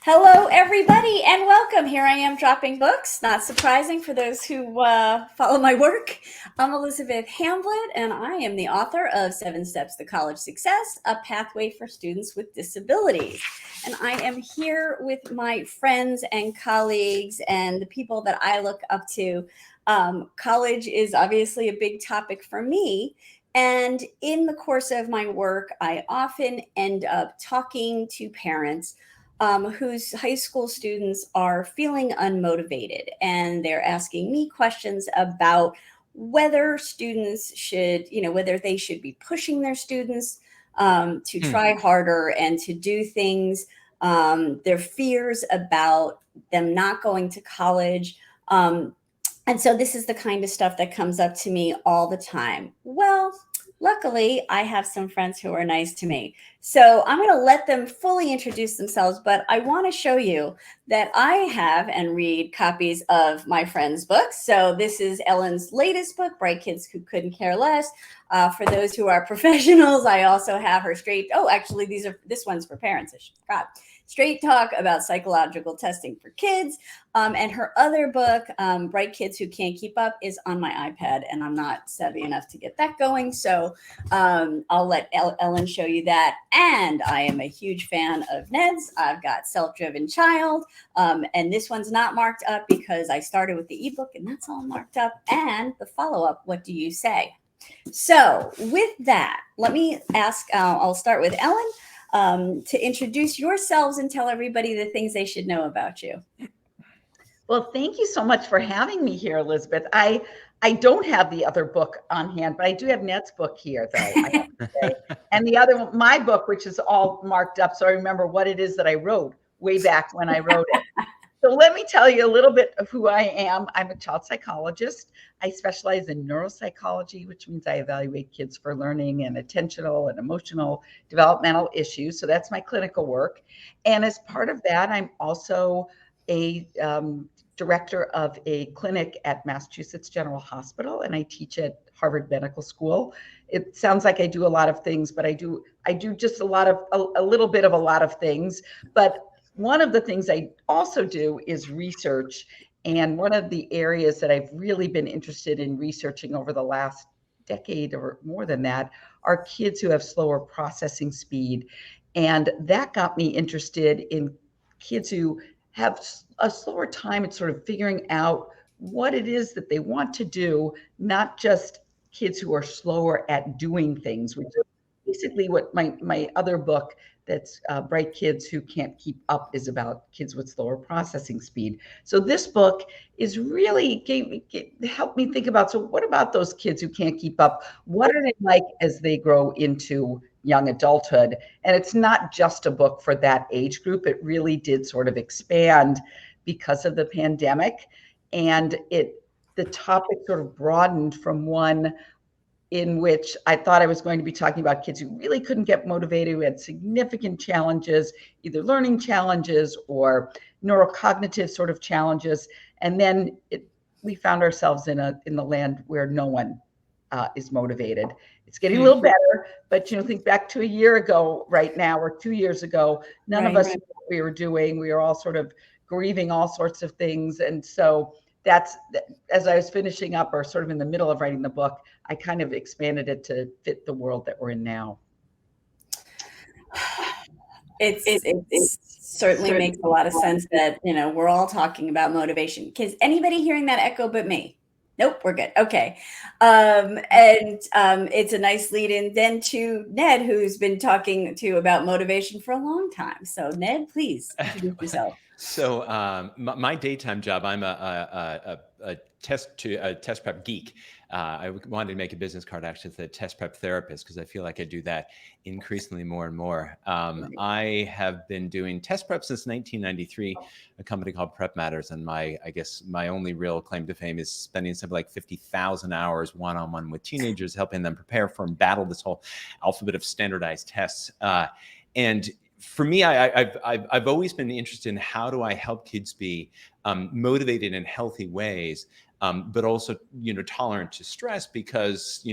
Hello, everybody, and welcome. Here I am dropping books. Not surprising for those who follow my work. I'm Elizabeth Hamblet, and I am the author of 7 Steps to College Success, a pathway for students with disabilities. And I am here with my friends and colleagues and the people that I look up to. College is obviously a big topic for me. And in the course of my work, I often end up talking to parents whose high school students are feeling unmotivated, and they're asking me questions about whether students should, whether they should be pushing their students to try harder and to do things, their fears about them not going to college. And so this is the kind of stuff that comes up to me all the time. Well, luckily, I have some friends who are nice to me. So I'm going to let them fully introduce themselves, but I want to show you that I have and read copies of my friends' books. So this is Ellen's latest book, Bright Kids Who Couldn't Care Less. For those who are professionals, I also have her actually, this one's for parents, I forgot. Straight Talk about psychological testing for kids. And her other book, Bright Kids Who Can't Keep Up, is on my iPad, and I'm not savvy enough to get that going. So I'll let Ellen show you that. And I am a huge fan of Ned's. I've got Self-Driven Child. And this one's not marked up because I started with the ebook, and that's all marked up. And the follow-up, What Do You Say? So with that, let me ask, I'll start with Ellen. To introduce yourselves and tell everybody the things they should know about you. Well, thank you so much for having me here, Elizabeth. I don't have the other book on hand, but I do have Ned's book here, though, I have to say. And the other one, my book, which is all marked up, so I remember what it is that I wrote way back when I wrote it. So let me tell you a little bit of who I am. I'm a child psychologist. I specialize in neuropsychology, which means I evaluate kids for learning and attentional and emotional developmental issues. So that's my clinical work. And as part of that, I'm also a director of a clinic at Massachusetts General Hospital, and I teach at Harvard Medical School. It sounds like I do a lot of things, but I do just a little bit of a lot of things. But one of the things I also do is research. And one of the areas that I've really been interested in researching over the last decade or more than that are kids who have slower processing speed. And that got me interested in kids who have a slower time at sort of figuring out what it is that they want to do, not just kids who are slower at doing things, which is basically what my other book that's Bright Kids Who Can't Keep Up is about, kids with slower processing speed. So this book is really helped me think about, so what about those kids who can't keep up? What are they like as they grow into young adulthood? And it's not just a book for that age group. It really did sort of expand because of the pandemic. And the topic sort of broadened from one in which I thought I was going to be talking about kids who really couldn't get motivated, who had significant challenges, either learning challenges or neurocognitive sort of challenges. And then we found ourselves in the land where no one is motivated. It's getting a little better, but think back to a year ago right now, or 2 years ago, none of us knew what we were doing. We were all sort of grieving all sorts of things. And so that's, as I was finishing up or sort of in the middle of writing the book, I kind of expanded it to fit the world that we're in now. It certainly makes a lot of sense that, we're all talking about motivation. Because anybody hearing that echo but me? Nope, we're good. Okay. It's a nice lead in then to Ned, who's been talking to you about motivation for a long time. So Ned, please introduce yourself. So my daytime job, I'm a test prep geek. I wanted to make a business card actually to test prep therapist, because I feel like I do that increasingly more and more. I have been doing test prep since 1993, a company called PrepMatters, and I guess my only real claim to fame is spending something like 50,000 hours one-on-one with teenagers, helping them prepare for and battle this whole alphabet of standardized tests. And for me, I've always been interested in how do I help kids be motivated in healthy ways, but also, tolerant to stress, because,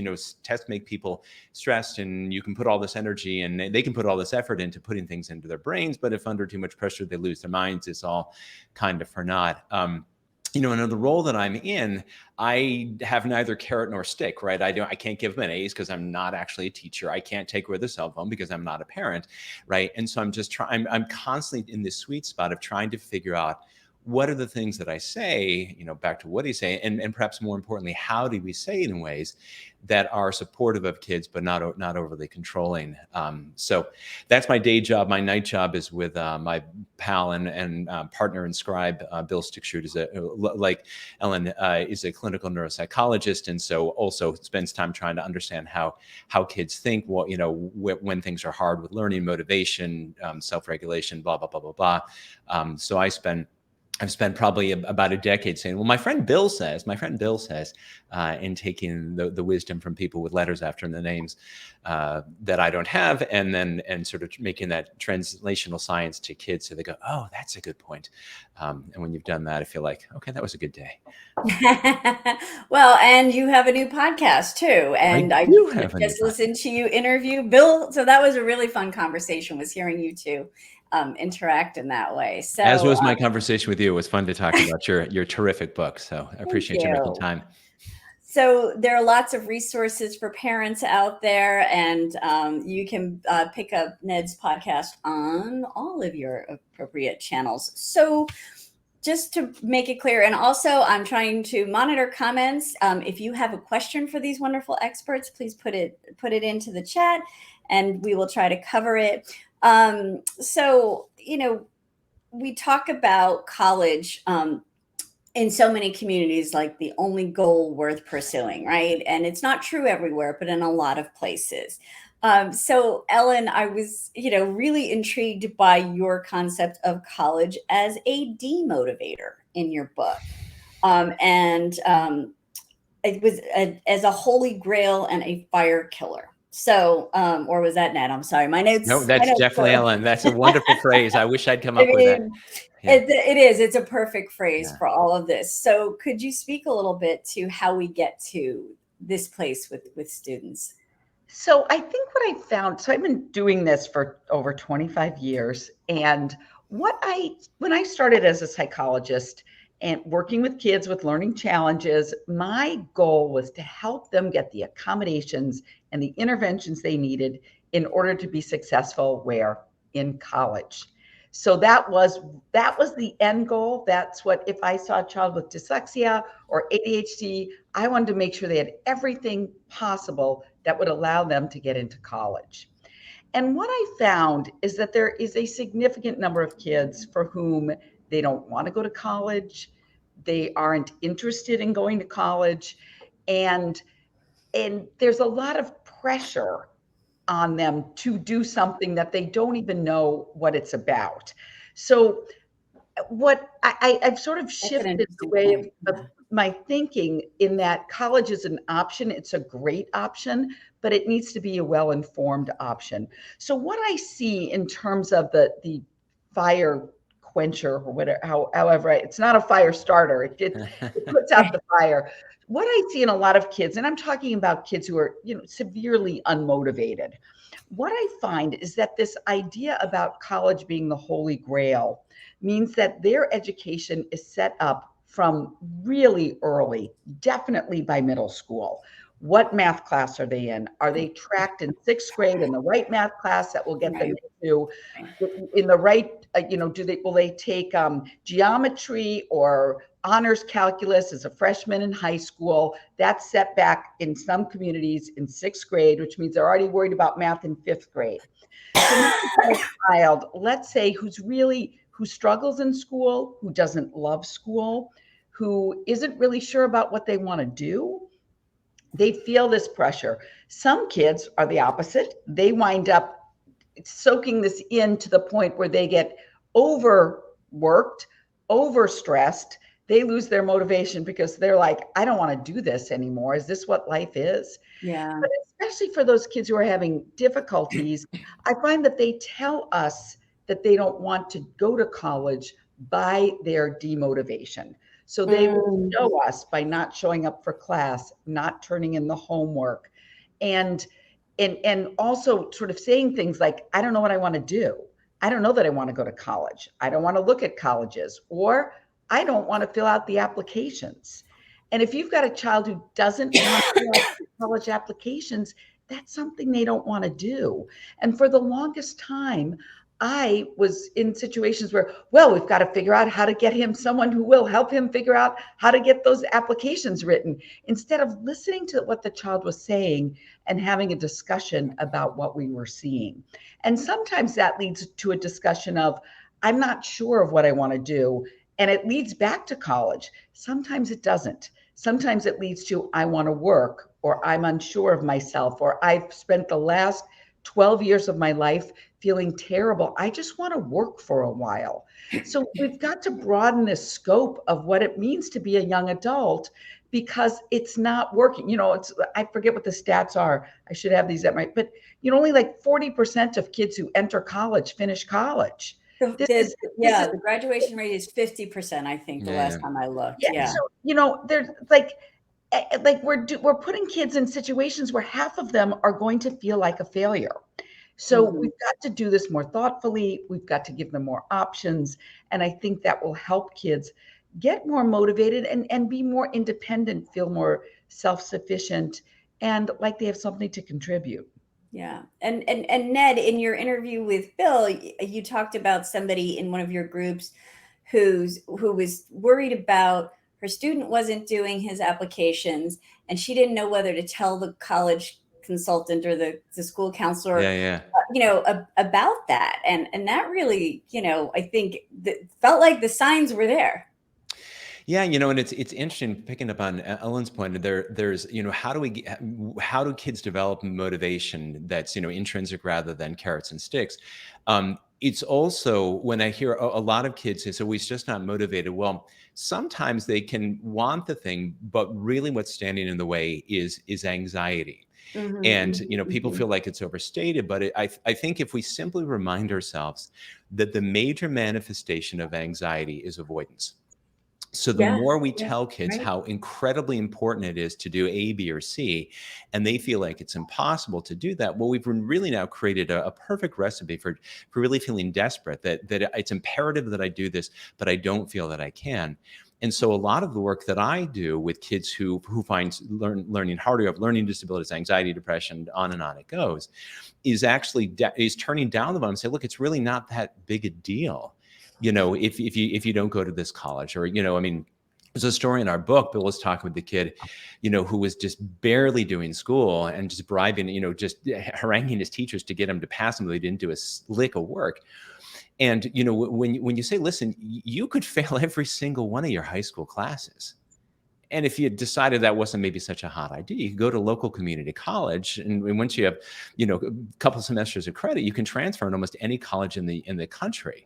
tests make people stressed, and you can put all this energy and they can put all this effort into putting things into their brains. But if under too much pressure, they lose their minds, it's all kind of for naught. In the role that I'm in, I have neither carrot nor stick, right? I can't give them an A's because I'm not actually a teacher. I can't take away the cell phone because I'm not a parent, right? And so I'm just trying. I'm constantly in this sweet spot of trying to figure out, what are the things that I say, back to what he's saying, and perhaps more importantly, how do we say it in ways that are supportive of kids, but not overly controlling. So that's my day job. My night job is with my pal and partner and scribe, Bill Stickshoot, is like Ellen, is a clinical neuropsychologist, and so also spends time trying to understand how kids think. When things are hard with learning, motivation, self-regulation, blah blah blah blah blah. So I've spent probably about a decade saying, well, my friend Bill says, and taking the wisdom from people with letters after the names that I don't have, and sort of making that translational science to kids, so they go, oh, that's a good point. And when you've done that, I feel like, okay, that was a good day. Well, and you have a new podcast too, and I just listened to you interview Bill, so that was a really fun conversation, was hearing you two interact in that way. So, as was my conversation with you. It was fun to talk about your terrific book. So I appreciate you making time. So there are lots of resources for parents out there, and you can pick up Ned's podcast on all of your appropriate channels. So just to make it clear, and also I'm trying to monitor comments. If you have a question for these wonderful experts, please put it into the chat, and we will try to cover it. So, we talk about college in so many communities like the only goal worth pursuing, right? And it's not true everywhere, but in a lot of places. So Ellen, I was, really intrigued by your concept of college as a demotivator in your book. It was as a holy grail and a fire killer. So, or was that Ned? I'm sorry. My notes. No, that's definitely Ellen. That's a wonderful phrase. I wish I'd come up with that. Yeah. It is. It's a perfect phrase for all of this. So could you speak a little bit to how we get to this place with students? So I think what I found, so I've been doing this for over 25 years. And when I started as a psychologist and working with kids with learning challenges, my goal was to help them get the accommodations and the interventions they needed in order to be successful in college. So that was the end goal. That's what, if I saw a child with dyslexia or ADHD, I wanted to make sure they had everything possible that would allow them to get into college. And what I found is that there is a significant number of kids for whom they don't want to go to college. They aren't interested in going to college. And there's a lot of pressure on them to do something that they don't even know what it's about. So what I've sort of shifted the way of my thinking, in that college is an option. It's a great option, but it needs to be a well-informed option. So what I see in terms of the fire quencher or whatever, however, it's not a fire starter. It puts out the fire. What I see in a lot of kids, and I'm talking about kids who are, severely unmotivated, what I find is that this idea about college being the holy grail means that their education is set up from really early, definitely by middle school. What math class are they in? Are they tracked in 6th grade in the right math class that will get them into in the right, will they take geometry or honors calculus as a freshman in high school? That's set back in some communities in 6th grade, which means they're already worried about math in 5th grade. So a child, let's say, who struggles in school, who doesn't love school, who isn't really sure about what they want to do, they feel this pressure. Some kids are the opposite. They wind up soaking this in to the point where they get overworked, overstressed. They lose their motivation because they're like, I don't want to do this anymore. Is this what life is? Yeah. But especially for those kids who are having difficulties, I find that they tell us that they don't want to go to college by their demotivation. So they will show us by not showing up for class, not turning in the homework, and also sort of saying things like, I don't know what I want to do. I don't know that I want to go to college. I don't want to look at colleges, or I don't want to fill out the applications. And if you've got a child who doesn't want to fill out the college applications, that's something they don't want to do. And for the longest time, I was in situations where, well, we've got to figure out how to get him someone who will help him figure out how to get those applications written, instead of listening to what the child was saying and having a discussion about what we were seeing. And sometimes that leads to a discussion of, I'm not sure of what I want to do. And it leads back to college. Sometimes it doesn't. Sometimes it leads to, I want to work, or I'm unsure of myself, or I've spent the last 12 years of my life feeling terrible. I just want to work for a while. So we've got to broaden the scope of what it means to be a young adult, because it's not working. I forget what the stats are. I should have these at my, but only like 40% of kids who enter college finish college. The graduation rate is 50%, I think, the last time I looked. Yeah. So, there's we're putting kids in situations where half of them are going to feel like a failure. So we've got to do this more thoughtfully. We've got to give them more options. And I think that will help kids get more motivated and be more independent, feel more self-sufficient, and like they have something to contribute. Yeah. And Ned, in your interview with Bill, you talked about somebody in one of your groups who was worried about her student wasn't doing his applications, and she didn't know whether to tell the college consultant or the school counselor, about that. And that really, I think felt like the signs were there. Yeah, and it's interesting picking up on Ellen's point. There's how do kids develop motivation that's intrinsic rather than carrots and sticks? It's also, when I hear a lot of kids say, so he's just not motivated. Well, sometimes they can want the thing, but really what's standing in the way is anxiety. Mm-hmm, and people feel like it's overstated, but I think if we simply remind ourselves that the major manifestation of anxiety is avoidance. So the more we tell kids how incredibly important it is to do A, B, or C, and they feel like it's impossible to do that, well, we've really now created a perfect recipe for really feeling desperate, that it's imperative that I do this, but I don't feel that I can. And so a lot of the work that I do with kids who find learning harder, of learning disabilities, anxiety, depression, on and on it goes, is actually is turning down the volume and say, look, it's really not that big a deal. If you don't go to this college, or, there's a story in our book. Bill was talking with the kid, who was just barely doing school and just bribing, just haranguing his teachers to get him to pass him. They didn't do a lick of work. And, when you say, listen, you could fail every single one of your high school classes. And if you decided that wasn't maybe such a hot idea, you could go to local community college. And once you have, a couple semesters of credit, you can transfer in almost any college in the country.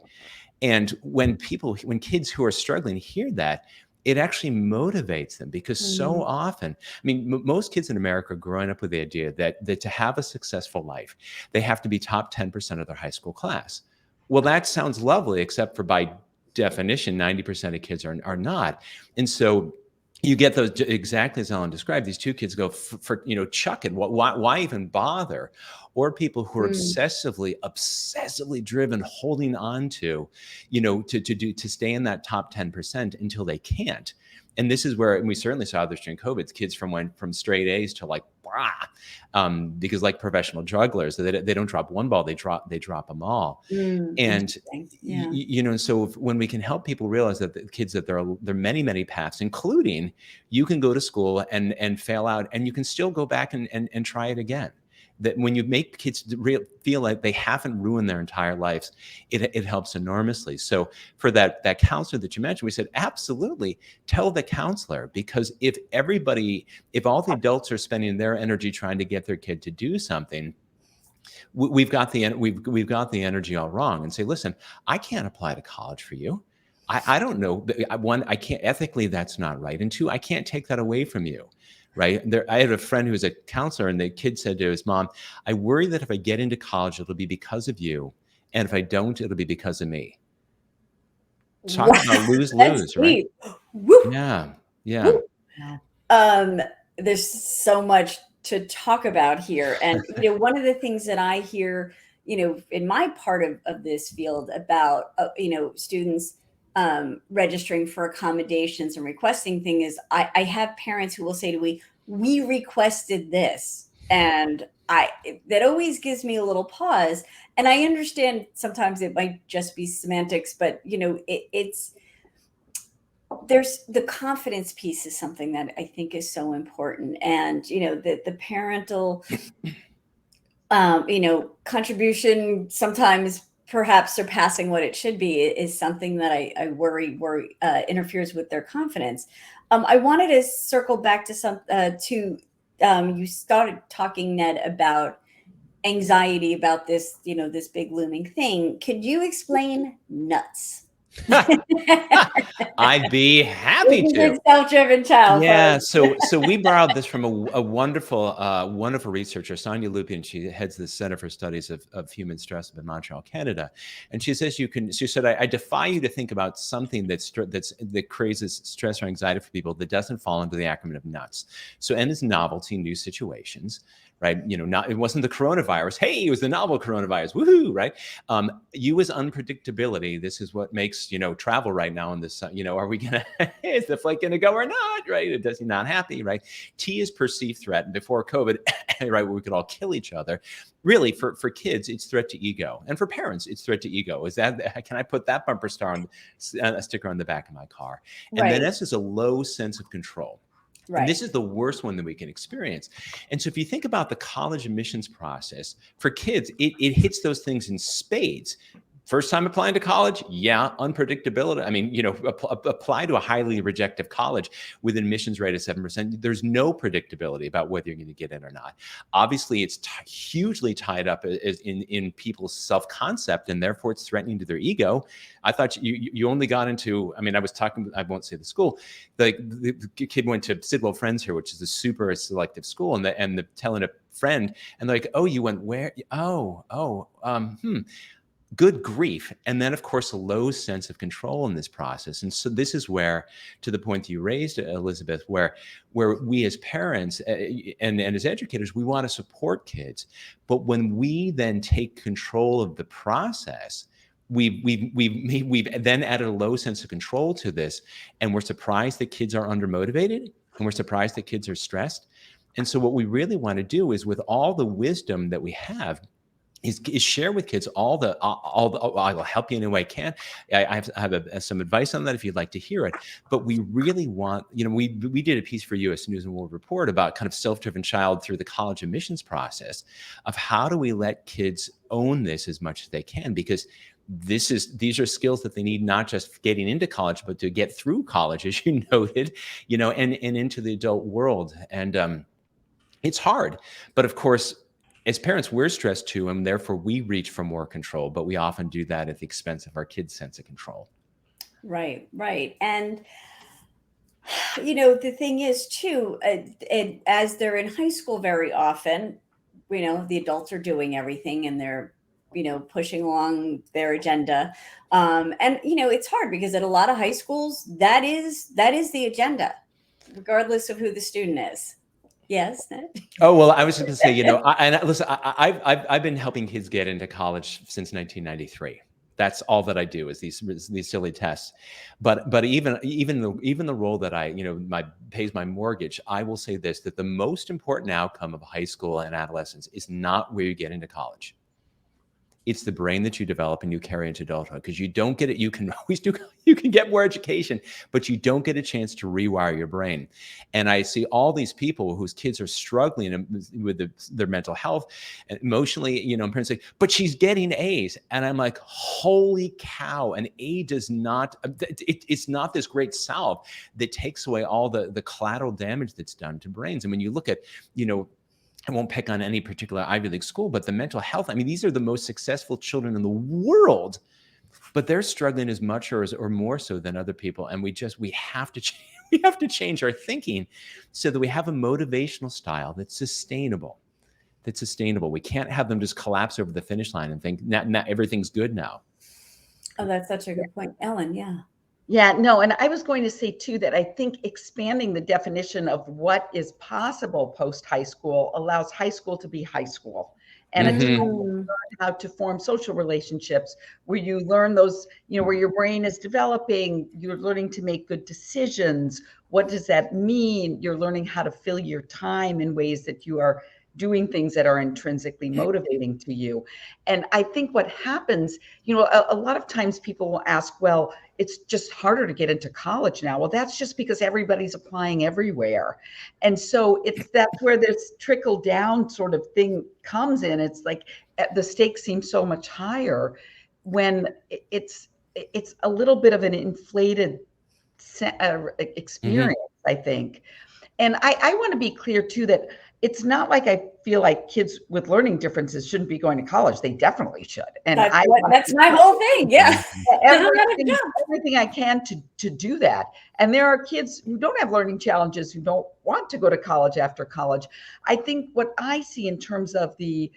And when kids who are struggling hear that, it actually motivates them, because so often, most kids in America are growing up with the idea that to have a successful life, they have to be top 10% of their high school class. Well, that sounds lovely, except for by definition, 90% of kids are not. And so you get those, exactly as Ellen described, these two kids go for chuck it. Why even bother? Or people who are obsessively driven, holding on to stay in that top 10% until they can't. And this is where, and we certainly saw this during COVID, kids went from straight A's to like, because like professional jugglers, they don't drop one ball, they drop them all. And so when we can help people realize that the kids, that there are many paths, including you can go to school and fail out, and you can still go back and try it again. That when you make kids feel like they haven't ruined their entire lives, it helps enormously. So for that counselor that you mentioned, we said, absolutely, tell the counselor, because if all the adults are spending their energy trying to get their kid to do something, we've got the energy all wrong. And say, listen, I can't apply to college for you. I don't know. One, I can't, ethically, that's not right. And two, I can't take that away from you. Right. I had a friend who was a counselor, and the kid said to his mom, I worry that if I get into college, it'll be because of you. And if I don't, it'll be because of me. Talk about lose-lose, right? Woo, Yeah. Yeah. woo. Um, there's so much to talk about here. And, one of the things that I hear, in my part of this field about, students registering for accommodations and requesting things is I have parents who will say to me, we requested this. And that always gives me a little pause. And I understand sometimes it might just be semantics, but, it's, there's the confidence piece is something that I think is so important. And, the parental, contribution sometimes perhaps surpassing what it should be is something that I worry interferes with their confidence. I wanted to circle back to you started talking, Ned, about anxiety about this, this big looming thing. Could you explain nuts? I'd be happy This is to. a self-driven child, Yeah, folks. so we borrowed this from a wonderful wonderful researcher, Sonia Lupien. She heads the Center for Studies of Human Stress up in Montreal, Canada, and she says she said, I defy you to think about something that creates stress or anxiety for people that doesn't fall into the acronym of nuts. So N is novelty, new situations, right? It wasn't the coronavirus. Hey, it was the novel coronavirus. Woohoo, right? U is unpredictability. This is what makes travel right now in this. Are we gonna is the flight gonna go or not? Right? It does not happy. Right? T is perceived threat. And before COVID, right, where we could all kill each other. Really, for kids, it's threat to ego, and for parents, it's threat to ego. Can I put that bumper sticker on the back of my car? And then Right. S is a low sense of control. Right. And this is the worst one that we can experience. And so if you think about the college admissions process for kids, it hits those things in spades. First time applying to college, yeah, unpredictability. I mean, apply to a highly rejective college with an admissions rate of 7%. There's no predictability about whether you're going to get in or not. Obviously, it's hugely tied up in people's self-concept, and therefore it's threatening to their ego. I thought you only got into, I was talking, I won't say the school. The kid went to Sidwell Friends here, which is a super selective school, and telling a friend, and they're like, oh, you went where? Good grief. And then, of course, a low sense of control in this process. And so this is where, to the point that you raised, Elizabeth, where we as parents and as educators, we want to support kids. But when we then take control of the process, we've then added a low sense of control to this. And we're surprised that kids are undermotivated, and we're surprised that kids are stressed. And so what we really want to do is, with all the wisdom that we have, is share with kids all the I will help you in any way I can. I have some advice on that if you'd like to hear it. But we really want, we did a piece for US News and World Report about kind of self-driven child through the college admissions process of how do we let kids own this as much as they can, because these are skills that they need, not just getting into college, but to get through college, as you noted, and into the adult world. And it's hard, but of course, as parents, we're stressed too, and therefore we reach for more control, but we often do that at the expense of our kids' sense of control. Right. And, the thing is too, as they're in high school very often, the adults are doing everything and they're, pushing along their agenda. And, it's hard because at a lot of high schools, that is the agenda, regardless of who the student is. Yes. Oh, well, I was just going to say, listen, I've been helping kids get into college since 1993. That's all that I do is these silly tests. But even the role that I pays my mortgage, I will say this, that the most important outcome of high school and adolescence is not where you get into college. It's the brain that you develop and you carry into adulthood, because you don't get it. You can always you can get more education, but you don't get a chance to rewire your brain. And I see all these people whose kids are struggling with their mental health and emotionally, and parents say, but she's getting A's. And I'm like, holy cow, an A does not, it's not this great salve that takes away all the collateral damage that's done to brains. And when you look at, I won't pick on any particular Ivy League school, but the mental health, these are the most successful children in the world, but they're struggling as much or more so than other people. And we have to change our thinking so that we have a motivational style that's sustainable. We can't have them just collapse over the finish line and think, not everything's good now. Oh, that's such a good point. Ellen, yeah. Yeah, no, and I was going to say too that I think expanding the definition of what is possible post high school allows high school to be high school, and a child Mm. learn how to form social relationships where you learn those, where your brain is developing, you're learning to make good decisions. What does that mean? You're learning how to fill your time in ways that you are doing things that are intrinsically motivating to you. And I think what happens, a lot of times people will ask, well, it's just harder to get into college now. Well, that's just because everybody's applying everywhere. And so that's where this trickle down sort of thing comes in. It's like the stakes seem so much higher when it's a little bit of an inflated experience, I think. And I want to be clear too that it's not like I feel like kids with learning differences shouldn't be going to college. They definitely should. And that's my whole thing. Yeah. everything I can to do that. And there are kids who don't have learning challenges who don't want to go to college after college. I think what I see in terms of the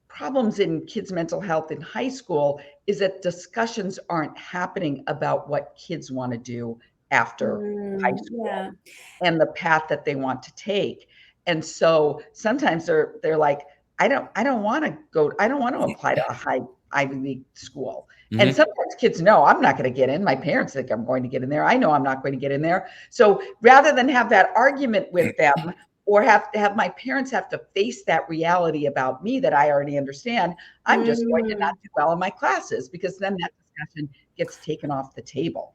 problems in kids' mental health in high school is that discussions aren't happening about what kids want to do after high school and the path that they want to take. And so sometimes they're like, I don't want to apply to a high Ivy League school. And sometimes kids know I'm not going to get in. My parents think I'm going to get in there. I know I'm not going to get in there. So rather than have that argument with them or have my parents have to face that reality about me that I already understand, I'm just going to not do well in my classes, because then that discussion gets taken off the table.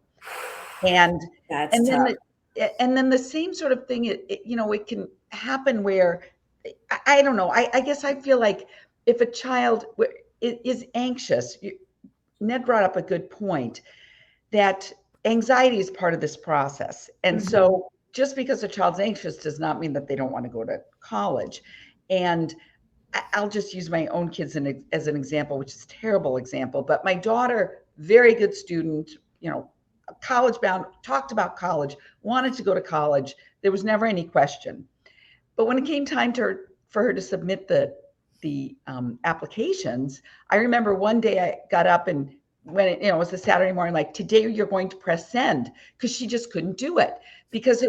And then the same sort of thing, it can happen where I don't know. I guess I feel like if a child is anxious, Ned brought up a good point that anxiety is part of this process. And so just because a child's anxious does not mean that they don't want to go to college. And I'll just use my own kids as an example, which is a terrible example. But my daughter, very good student, college bound, talked about college, wanted to go to college. There was never any question. But when it came time for her to submit the applications, I remember one day I got up and when it was a Saturday morning, like, today you're going to press send, because she just couldn't do it, because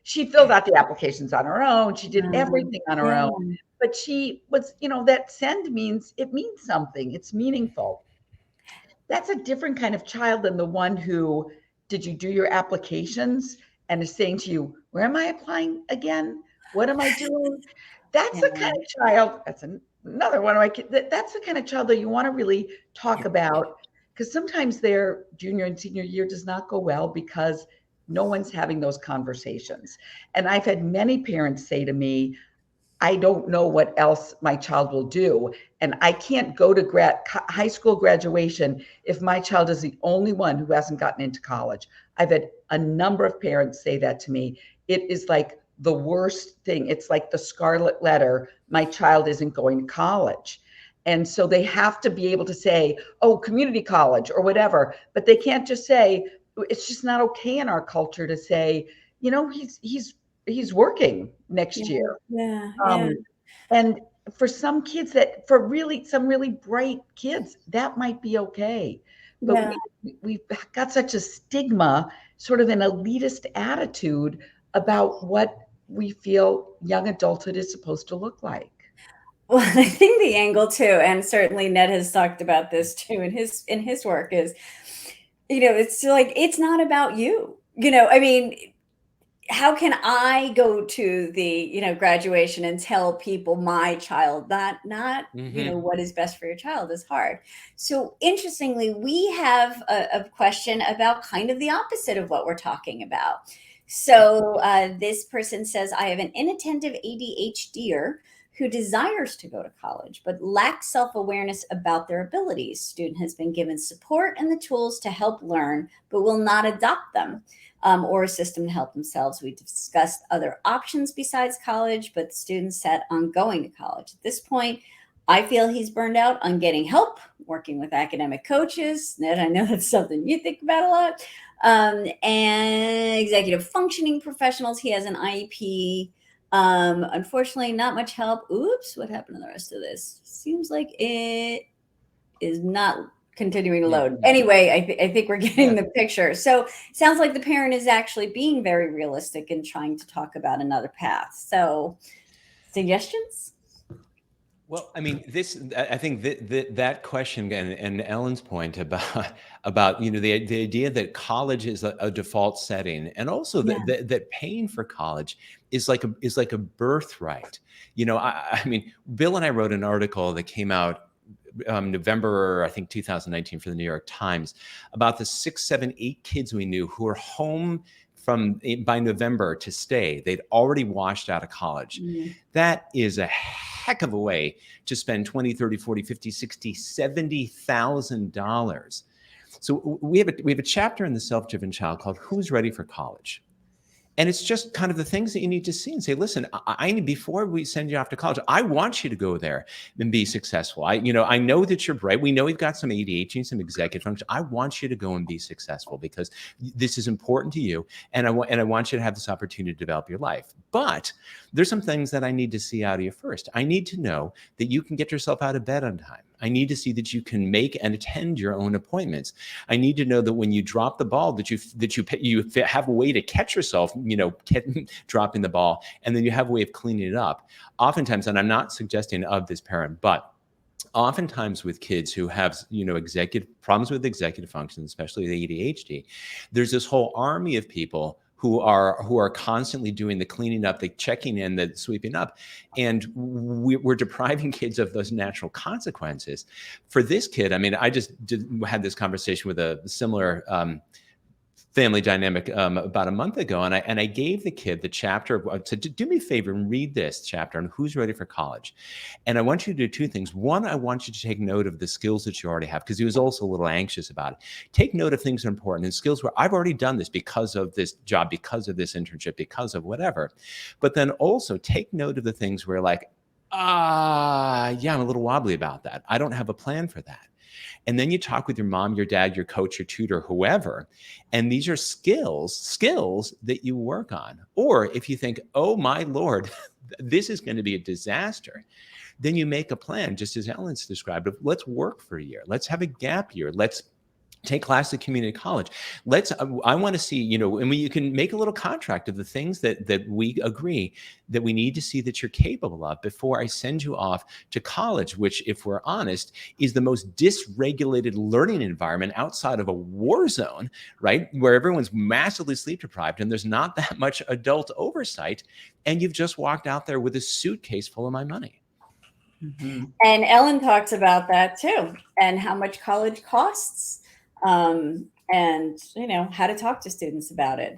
she filled out the applications on her own. She did everything on her own, but she was, that send means something. It's meaningful. That's a different kind of child than the one who, did you do your applications and is saying to you, where am I applying again? What am I doing? That's the kind of child, that's another one of my kids, that's the kind of child that you want to really talk about, because sometimes their junior and senior year does not go well because no one's having those conversations. And I've had many parents say to me, I don't know what else my child will do. And I can't go to high school graduation if my child is the only one who hasn't gotten into college. I've had a number of parents say that to me. It is like the worst thing. It's like the scarlet letter. My child isn't going to college. And so they have to be able to say, oh, community college or whatever, but they can't just say, it's just not okay in our culture to say, he's working next year. And for some kids for some really bright kids, that might be okay. But we've got such a stigma, sort of an elitist attitude about what we feel young adulthood is supposed to look like. Well, I think the angle too, and certainly Ned has talked about this too in his work, is, it's like, it's not about you. I mean, how can I go to the, graduation and tell people my child, not what is best for your child is hard. So interestingly, we have a question about kind of the opposite of what we're talking about. So this person says, I have an inattentive ADHDer who desires to go to college, but lacks self-awareness about their abilities. Student has been given support and the tools to help learn, but will not adopt them. Or a system to help themselves. We discussed other options besides college, but the student set on going to college. At this point, I feel he's burned out on getting help, working with academic coaches. Ned, I know that's something you think about a lot. And executive functioning professionals. He has an IEP. Unfortunately, not much help. Oops, what happened to the rest of this? Seems like it is not continuing to load. Anyway, I think we're getting the picture. So it sounds like the parent is actually being very realistic and trying to talk about another path. So suggestions? Well, I mean, I think that question and Ellen's point about the idea that college is a default setting, and also that paying for college is like a birthright. I mean, Bill and I wrote an article that came out November, I think 2019, for the New York Times, about the 6, 7, 8 kids we knew who were home by November to stay. They'd already washed out of college. That is a heck of a way to spend $20, $30, $40, $50, $60, $70,000. So we have a chapter in The Self-Driven Child called "Who's Ready for College?" And it's just kind of the things that you need to see and say, listen, before we send you off to college, I want you to go there and be successful. I know that you're bright. We know you've got some ADHD and some executive function. I want you to go and be successful because this is important to you. And I want you to have this opportunity to develop your life. But there's some things that I need to see out of you first. I need to know that you can get yourself out of bed on time. I need to see that you can make and attend your own appointments. I need to know that when you drop the ball, that you have a way to catch yourself, dropping the ball, and then you have a way of cleaning it up. Oftentimes, and I'm not suggesting of this parent, but oftentimes with kids who have, problems with executive functions, especially the ADHD, there's this whole army of people who are constantly doing the cleaning up, the checking in, the sweeping up. And we're depriving kids of those natural consequences. For this kid, I mean, I just had this conversation with a similar family dynamic about a month ago, and I gave the kid the chapter to do me a favor and read this chapter on who's ready for college. And I want you to do 2 things. One, I want you to take note of the skills that you already have, because he was also a little anxious about it. Take note of things that are important and skills where I've already done this because of this job, because of this internship, because of whatever. But then also take note of the things where like, yeah, I'm a little wobbly about that. I don't have a plan for that. And then you talk with your mom, your dad, your coach, your tutor, whoever. And these are skills that you work on. Or if you think, oh my Lord, this is going to be a disaster, then you make a plan, just as Ellen's described, of let's work for a year. Let's have a gap year. Let's take classes at community college. I want to see, and you can make a little contract of the things that we agree that we need to see that you're capable of before I send you off to college, which, if we're honest, is the most dysregulated learning environment outside of a war zone, right? Where everyone's massively sleep deprived and there's not that much adult oversight. And you've just walked out there with a suitcase full of my money. Mm-hmm. And Ellen talks about that too, and how much college costs. And how to talk to students about it.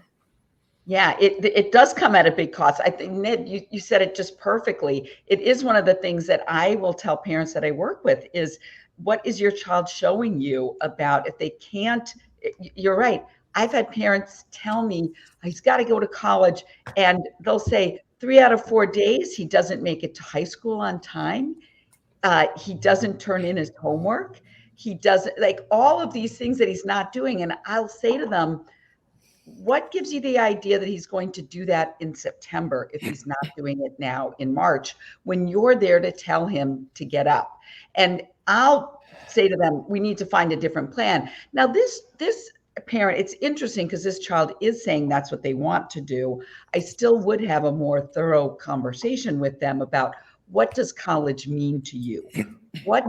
Yeah, it does come at a big cost. I think, Ned, you said it just perfectly. It is one of the things that I will tell parents that I work with is, what is your child showing you about if they can't? You're right. I've had parents tell me he's got to go to college, and they'll say 3 out of 4 days he doesn't make it to high school on time. He doesn't turn in his homework. He doesn't, like, all of these things that he's not doing. And I'll say to them, what gives you the idea that he's going to do that in September if he's not doing it now in March, when you're there to tell him to get up? And I'll say to them, we need to find a different plan. Now, this parent, it's interesting because this child is saying that's what they want to do. I still would have a more thorough conversation with them about, what does college mean to you? What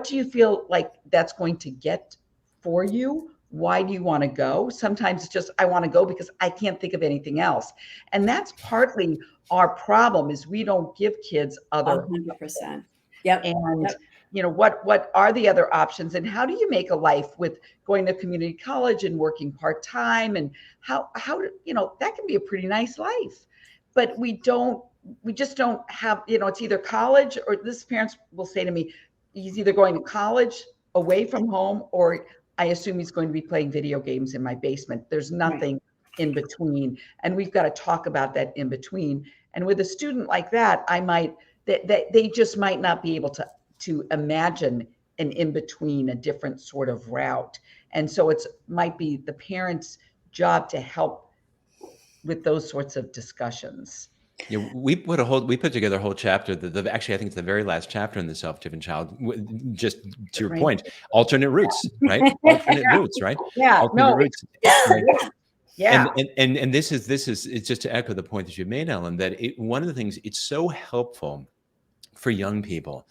do you feel like that's going to get for you? Why do you want to go? Sometimes it's just, I want to go because I can't think of anything else. And that's partly our problem, is we don't give kids other 100%. Yep. And what are the other options, and how do you make a life with going to community college and working part-time, and how that can be a pretty nice life. But we just don't have, it's either college, or this parents will say to me, he's either going to college away from home, or I assume he's going to be playing video games in my basement. There's nothing in between. And we've got to talk about that in between. And with a student like that, they just might not be able to imagine an in-between, a different sort of route. And so might be the parent's job to help with those sorts of discussions. Yeah, we put together a whole chapter. Actually, I think it's the very last chapter in the self-driven child. Just to your Great. point, alternate routes, right? Alternate routes, right? Yeah, Alternate no, routes. Right? yeah. And this is it's just to echo the point that you made, Ellen, that one of the things it's so helpful for young people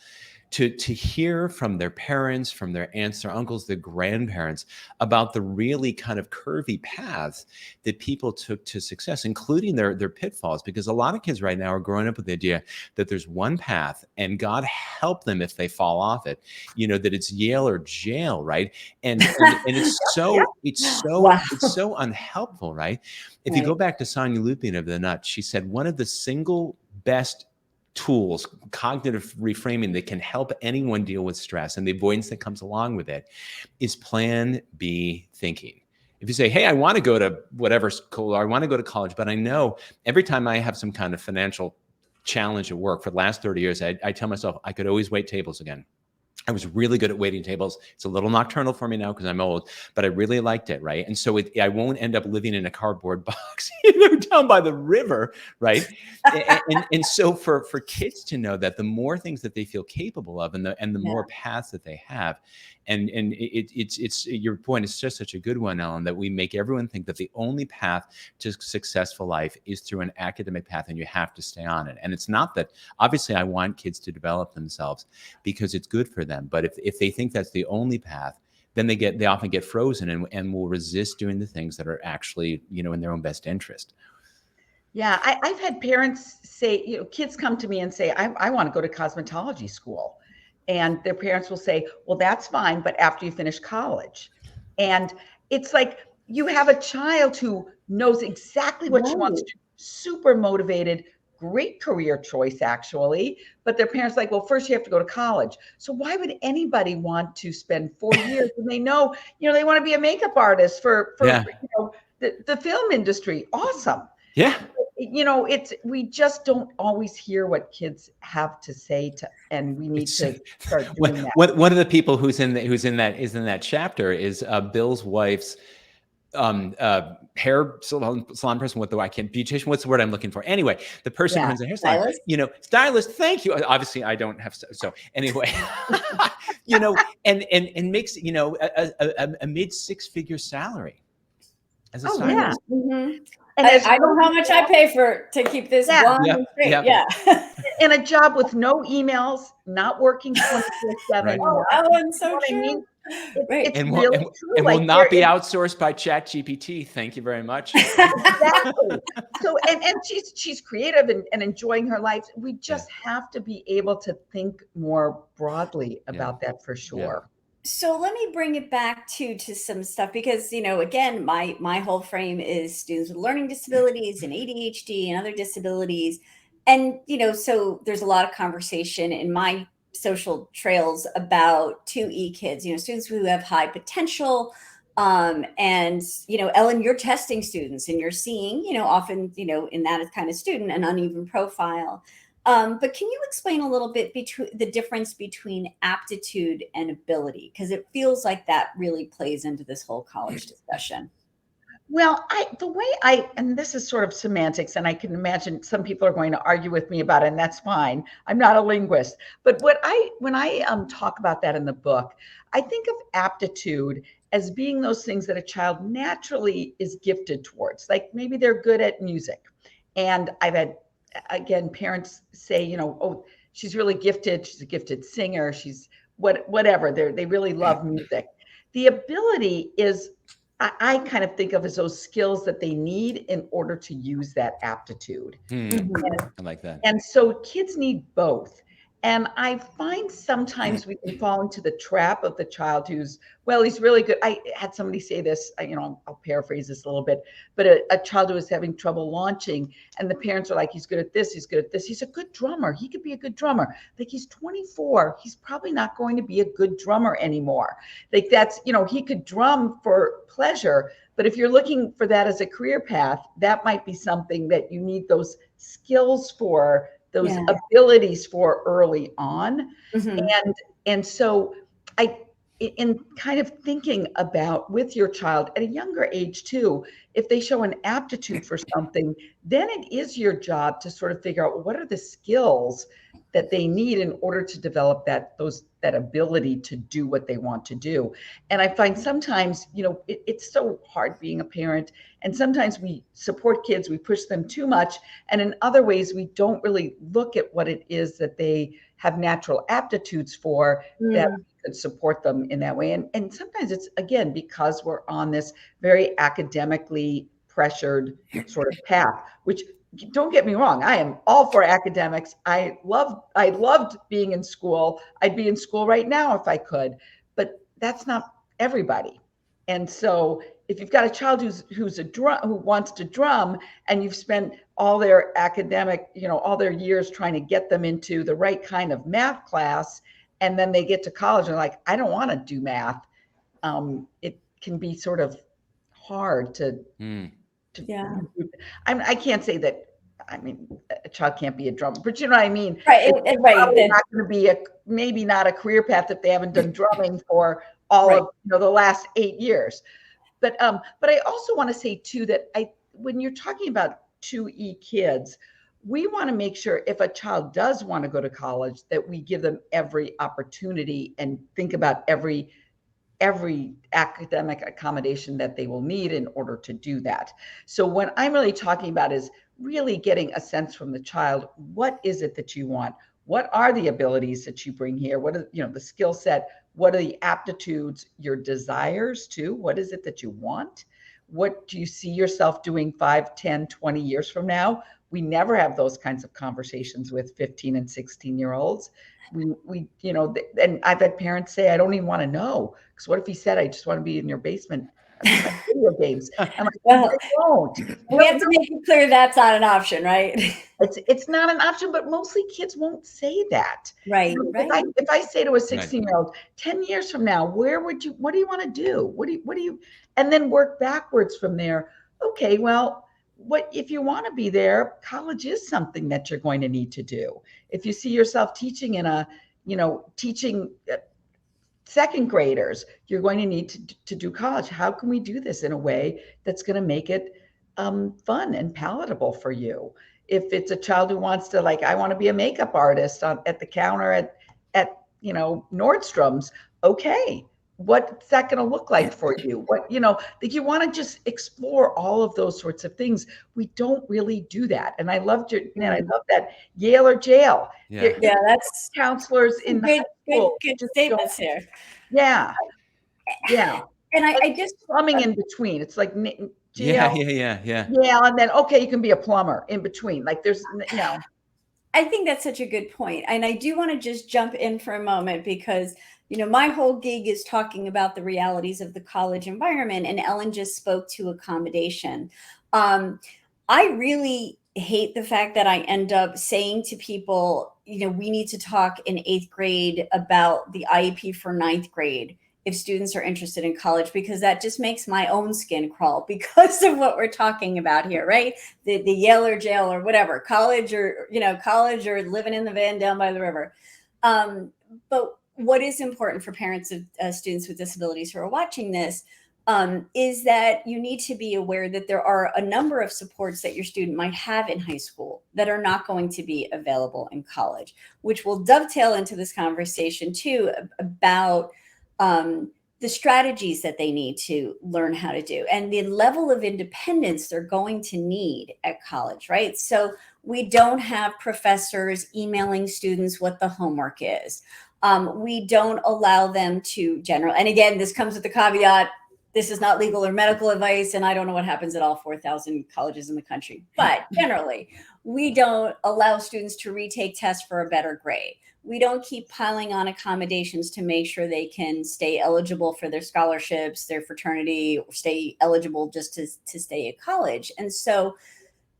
to hear from their parents, from their aunts, their uncles, their grandparents about the really kind of curvy paths that people took to success, including their pitfalls. Because a lot of kids right now are growing up with the idea that there's one path, and God help them if they fall off it. You know, that it's Yale or jail, right? And it's so Wow. it's so unhelpful, right? If you go back to Sonia Lupien of the Nut, she said one of the single best tools, cognitive reframing, that can help anyone deal with stress and the avoidance that comes along with it is plan B thinking. If you say, hey, I want to go to whatever school, or I want to go to college, but I know every time I have some kind of financial challenge at work for the last 30 years, I tell myself I could always wait tables again. I was really good at waiting tables. It's a little nocturnal for me now because I'm old, but I really liked it, right? And so I won't end up living in a cardboard box, down by the river, right? and so for kids to know that the more things that they feel capable of, and the more paths that they have, and it's your point is just such a good one, Ellen, that we make everyone think that the only path to successful life is through an academic path, and you have to stay on it. And it's not that. Obviously, I want kids to develop themselves because it's good for them. But if they think that's the only path, then they often get frozen and will resist doing the things that are actually, in their own best interest. Yeah, I've had parents say, kids come to me and say, I want to go to cosmetology school. And their parents will say, well, that's fine, but after you finish college. And it's like you have a child who knows exactly what she wants to do, super motivated, great career choice, actually. But their parents are like, well, first you have to go to college. So why would anybody want to spend 4 years when they know, they want to be a makeup artist for the film industry? Awesome. Yeah. We just don't always hear what kids have to say and we need to start doing that. One of the people who's in that chapter is Bill's wife's hair salon person. Beautician. What's the word I'm looking for? Anyway, the person who runs the hair salon, stylist. Thank you. Obviously, I don't have so anyway, and makes a mid six-figure salary as a stylist. Yeah. Mm-hmm. And I know how much I pay to keep this blonde and straight. Yeah. And a job with no emails, not working 24/7. Right. Oh, Ellen, so true. I mean? It's really true. And will not be outsourced by ChatGPT. Thank you very much. Exactly. So, and she's creative and enjoying her life. We just have to be able to think more broadly about that for sure. Yeah. So let me bring it back to some stuff because, again, my whole frame is students with learning disabilities and ADHD and other disabilities. And, so there's a lot of conversation in my social trails about 2E kids, students who have high potential. And, Ellen, you're testing students and you're seeing, often, in that kind of student, an uneven profile. But can you explain a little bit the difference between aptitude and ability? Because it feels like that really plays into this whole college discussion. Well, and this is sort of semantics, and I can imagine some people are going to argue with me about it, and that's fine. I'm not a linguist. But when I talk about that in the book, I think of aptitude as being those things that a child naturally is gifted towards. Like maybe they're good at music. And I've had, again, parents say, oh, she's really gifted. She's a gifted singer. She's whatever. They really love music. The ability is, I kind of think of as those skills that they need in order to use that aptitude. I like that. And so kids need both. And I find sometimes we can fall into the trap of the child who's, well, he's really good. I had somebody say this, I'll paraphrase this a little bit, but a child who was having trouble launching and the parents are like, he's good at this, he's good at this. He's a good drummer. He could be a good drummer. Like he's 24. He's probably not going to be a good drummer anymore. Like that's, he could drum for pleasure, but if you're looking for that as a career path, that might be something that you need those skills for, those abilities for early on. And so in kind of thinking about with your child at a younger age too, if they show an aptitude for something, then it is your job to sort of figure out what are the skills that they need in order to develop that ability to do what they want to do. And I find sometimes, it's so hard being a parent, and sometimes we support kids, we push them too much, and in other ways we don't really look at what it is that they have natural aptitudes for, that we could support them in that way. And sometimes it's, again, because we're on this very academically pressured sort of path, which, don't get me wrong, I am all for academics. I loved being in school. I'd be in school right now if I could, but that's not everybody. And so if you've got a child who wants to drum, and you've spent all their academic, all their years trying to get them into the right kind of math class, and then they get to college and like, I don't want to do math. It can be sort of hard to yeah. I can't say that. I mean, a child can't be a drummer, but you know what I mean. Right, right. It's not going to be maybe not a career path if they haven't done drumming for all of the last 8 years. But I also want to say too that when you're talking about 2E kids, we want to make sure if a child does want to go to college, that we give them every opportunity and think about every academic accommodation that they will need in order to do that. So what I'm really talking about is really getting a sense from the child, what is it that you want? What are the abilities that you bring here? What are, the skill set? What are the aptitudes, your desires too? What is it that you want? What do you see yourself doing 5, 10, 20 years from now? We never have those kinds of conversations with 15 and 16-year-olds. We and I've had parents say, I don't even want to know, because what if he said, I just want to be in your basement playing video games? I'm like, well, they won't. We have to make it clear that's not an option, right? It's not an option, but mostly kids won't say that. Right, right. If I say to a 16-year-old, 10 years from now, what do you want to do? What do you, and then work backwards from there. Okay, well, what if you want to be there? College is something that you're going to need to do. If you see yourself teaching teaching second graders, you're going to need to do college. How can we do this in a way that's going to make it fun and palatable for you? If it's a child who wants to, like, I want to be a makeup artist at the counter at Nordstrom's, okay, what's that going to look like for you? Like, you want to just explore all of those sorts of things. We don't really do that. And I loved I love that Yale or jail. Yeah, that's counselors in high school. Good statements here. Yeah. And I just plumbing in between. It's like yeah. Yeah, and then you can be a plumber in between. Like, there's I think that's such a good point. And I do want to just jump in for a moment, because my whole gig is talking about the realities of the college environment, and Ellen just spoke to accommodation. I really hate the fact that I end up saying to people, we need to talk in 8th grade about the IEP for 9th grade if students are interested in college, because that just makes my own skin crawl because of what we're talking about here, right? The Yale or jail or whatever, college or living in the van down by the river. But what is important for parents of students with disabilities who are watching this is that you need to be aware that there are a number of supports that your student might have in high school that are not going to be available in college, which will dovetail into this conversation too about the strategies that they need to learn how to do and the level of independence they're going to need at college, right? So we don't have professors emailing students what the homework is. We don't allow them to and again, this comes with the caveat, this is not legal or medical advice, and I don't know what happens at all 4,000 colleges in the country. But generally, we don't allow students to retake tests for a better grade. We don't keep piling on accommodations to make sure they can stay eligible for their scholarships, their fraternity, or stay eligible just to stay at college. And so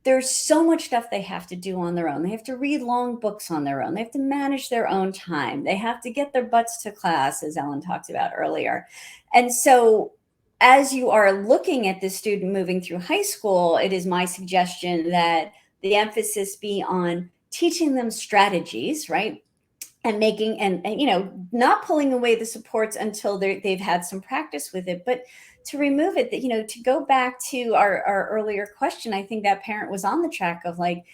there's so much stuff they have to do on their own. They have to read long books on their own. They have to manage their own time. They have to get their butts to class, as Ellen talked about earlier. And so as you are looking at this student moving through high school, it is my suggestion that the emphasis be on teaching them strategies, right? and making, and you know, not pulling away the supports until they've had some practice with it, but to remove it, that, you know, to go back to our earlier question, I think that parent was on the track of like,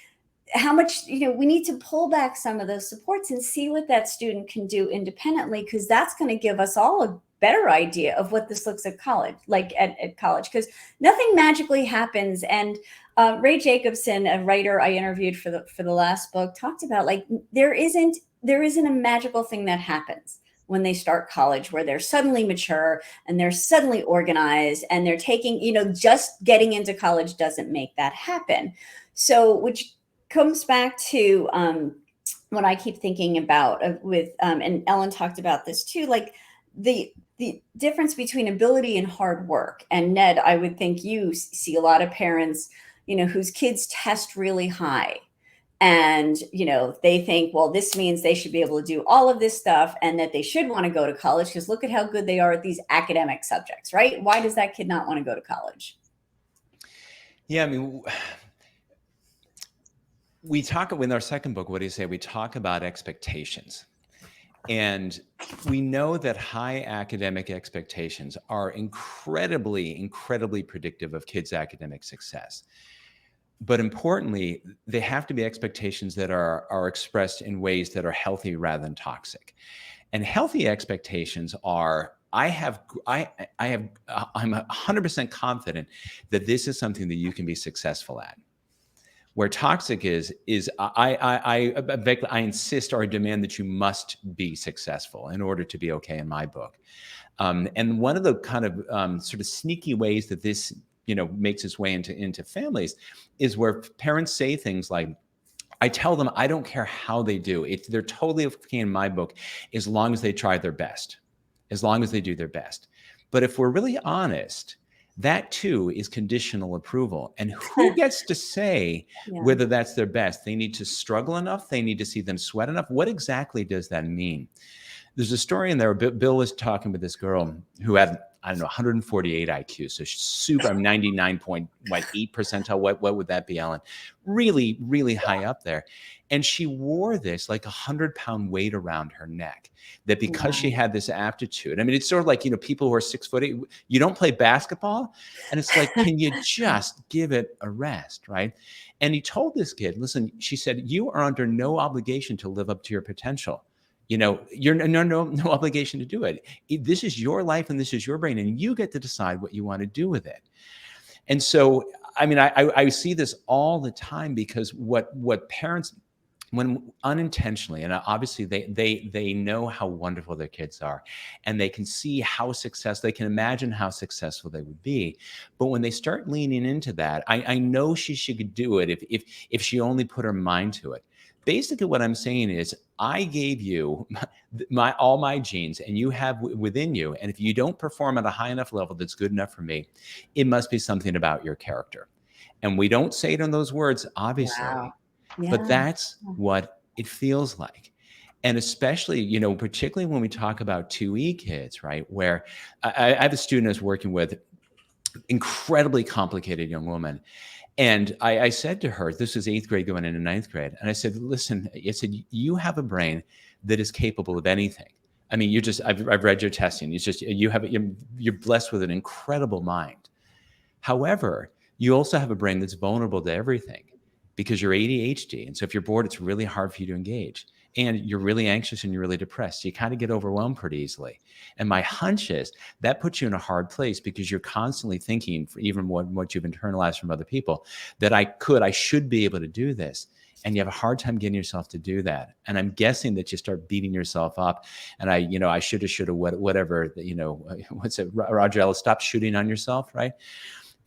how much, you know, we need to pull back some of those supports and see what that student can do independently, because that's going to give us all a better idea of what this looks at college, like at college, because nothing magically happens. And Ray Jacobson, a writer I interviewed for the last book, talked about like there isn't a magical thing that happens when they start college where they're suddenly mature and they're suddenly organized and they're taking, you know, just getting into college doesn't make that happen. So, which comes back to what I keep thinking about with, and Ellen talked about this too, like the difference between ability and hard work. And Ned, I would think you see a lot of parents, you know, whose kids test really high. And, you know, they think, well, this means they should be able to do all of this stuff and that they should want to go to college because look at how good they are at these academic subjects, right? Why does that kid not want to go to college? Yeah, I mean, we talk in our second book, what do you say? We talk about expectations. And we know that high academic expectations are incredibly predictive of kids' academic success. But importantly, they have to be expectations that are expressed in ways that are healthy rather than toxic. And healthy expectations are, I'm 100% confident that this is something that you can be successful at. Where toxic is I insist or I demand that you must be successful in order to be okay in my book. And one of the kind of sort of sneaky ways that this, you know, makes its way into families is where parents say things like, I tell them, I don't care how they do. They're totally okay in my book as long as they try their best, as long as they do their best. But if we're really honest, that too is conditional approval. And who gets to say whether that's their best? They need to struggle enough. They need to see them sweat enough. What exactly does that mean? There's a story in there. Bill was talking with this girl who had, I don't know, 148 IQ. So she's super, 99.8 percentile. What would that be, Ellen? Really, really high up there. And she wore this like 100-pound weight around her neck, that because she had this aptitude. I mean, it's sort of like, you know, people who are 6'8", you don't play basketball. And it's like, can you just give it a rest, right? And he told this kid, listen, she said, you are under no obligation to live up to your potential. You know, you're no obligation to do it. This is your life and this is your brain, and you get to decide what you want to do with it. And so, I mean, I see this all the time, because what parents, when unintentionally, and obviously they know how wonderful their kids are, and they can see how successful, they can imagine how successful they would be. But when they start leaning into that, I know she could do it if she only put her mind to it. Basically, what I'm saying is, I gave you all my genes, and you have within you. And if you don't perform at a high enough level that's good enough for me, it must be something about your character. And we don't say it in those words, obviously, but that's what it feels like. And especially, you know, particularly when we talk about 2E kids, right? Where I have a student I was working with, incredibly complicated young woman. And I said to her, this is 8th grade going into 9th grade. And I said, listen, I said, you have a brain that is capable of anything. I mean, I've read your testing. It's just, you're blessed with an incredible mind. However, you also have a brain that's vulnerable to everything because you're ADHD. And so if you're bored, it's really hard for you to engage. And you're really anxious and you're really depressed. So you kind of get overwhelmed pretty easily. And my hunch is that puts you in a hard place because you're constantly thinking, for even what you've internalized from other people, that I should be able to do this. And you have a hard time getting yourself to do that. And I'm guessing that you start beating yourself up. And I shoulda, whatever, what's it? Roger Ellis, stop shooting on yourself, right?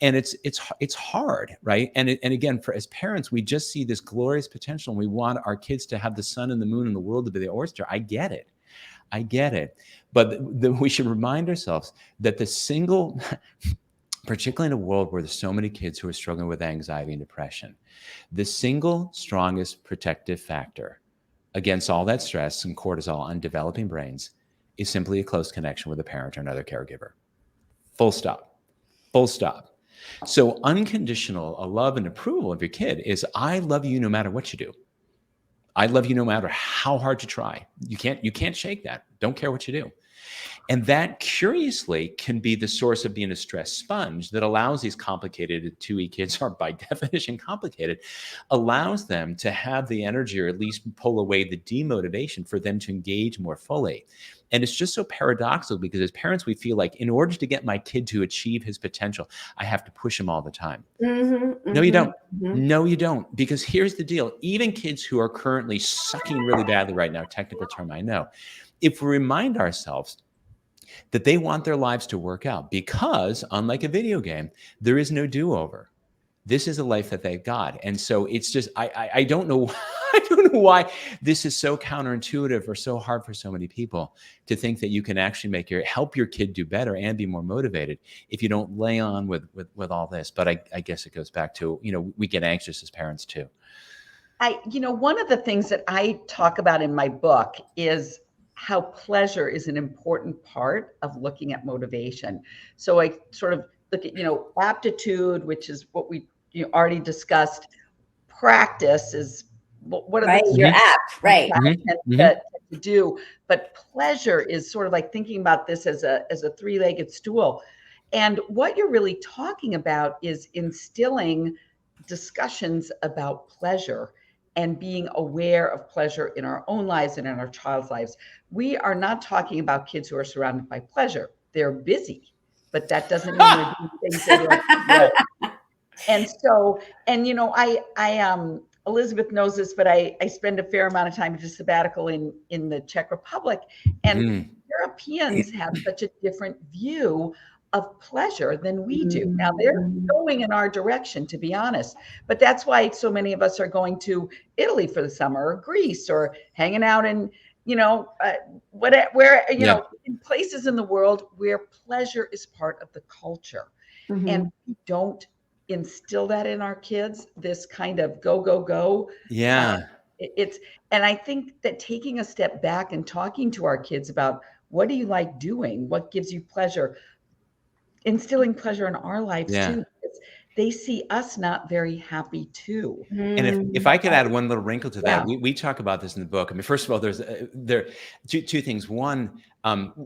And it's hard, right? And again, as parents, we just see this glorious potential, and we want our kids to have the sun and the moon and the world to be the oyster. I get it. But we should remind ourselves that particularly in a world where there's so many kids who are struggling with anxiety and depression, the single strongest protective factor against all that stress and cortisol on developing brains is simply a close connection with a parent or another caregiver. Full stop. So unconditional love and approval of your kid is, I love you no matter what you do. I love you no matter how hard you try. You can't shake that. Don't care what you do. And that, curiously, can be the source of being a stress sponge that allows these complicated 2E kids, are by definition complicated, allows them to have the energy, or at least pull away the demotivation for them to engage more fully. And it's just so paradoxical, because as parents, we feel like in order to get my kid to achieve his potential, I have to push him all the time. No, you don't. No, you don't. Because here's the deal. Even kids who are currently sucking really badly right now, technical term I know, if we remind ourselves that they want their lives to work out, because unlike a video game, there is no do-over. This is a life that they've got. And so it's just, I don't know, I don't know why this is so counterintuitive or so hard for so many people to think that you can actually help your kid do better and be more motivated if you don't lay on with all this. But I guess it goes back to, we get anxious as parents too. One of the things that I talk about in my book is how pleasure is an important part of looking at motivation. So I sort of look at, aptitude, which is what we already discussed. Practice is what are right, the your app, right? To do. But pleasure is sort of like thinking about this as a three-legged stool. And what you're really talking about is instilling discussions about pleasure and being aware of pleasure in our own lives and in our child's lives. We are not talking about kids who are surrounded by pleasure. They're busy, but that doesn't mean they're doing things they like to do. And so, I Elizabeth knows this, but I spend a fair amount of time as a sabbatical in the Czech Republic, and Europeans have such a different view of pleasure than we do. Now they're going in our direction, to be honest, but that's why so many of us are going to Italy for the summer, or Greece, or hanging out in, in places in the world where pleasure is part of the culture. And we don't instill that in our kids, this kind of go. Yeah. And I think that taking a step back and talking to our kids about, what do you like doing? What gives you pleasure? Instilling pleasure in our lives too, because they see us not very happy too. And if I could add one little wrinkle to that, we talk about this in the book. I mean, first of all, there are two things. One,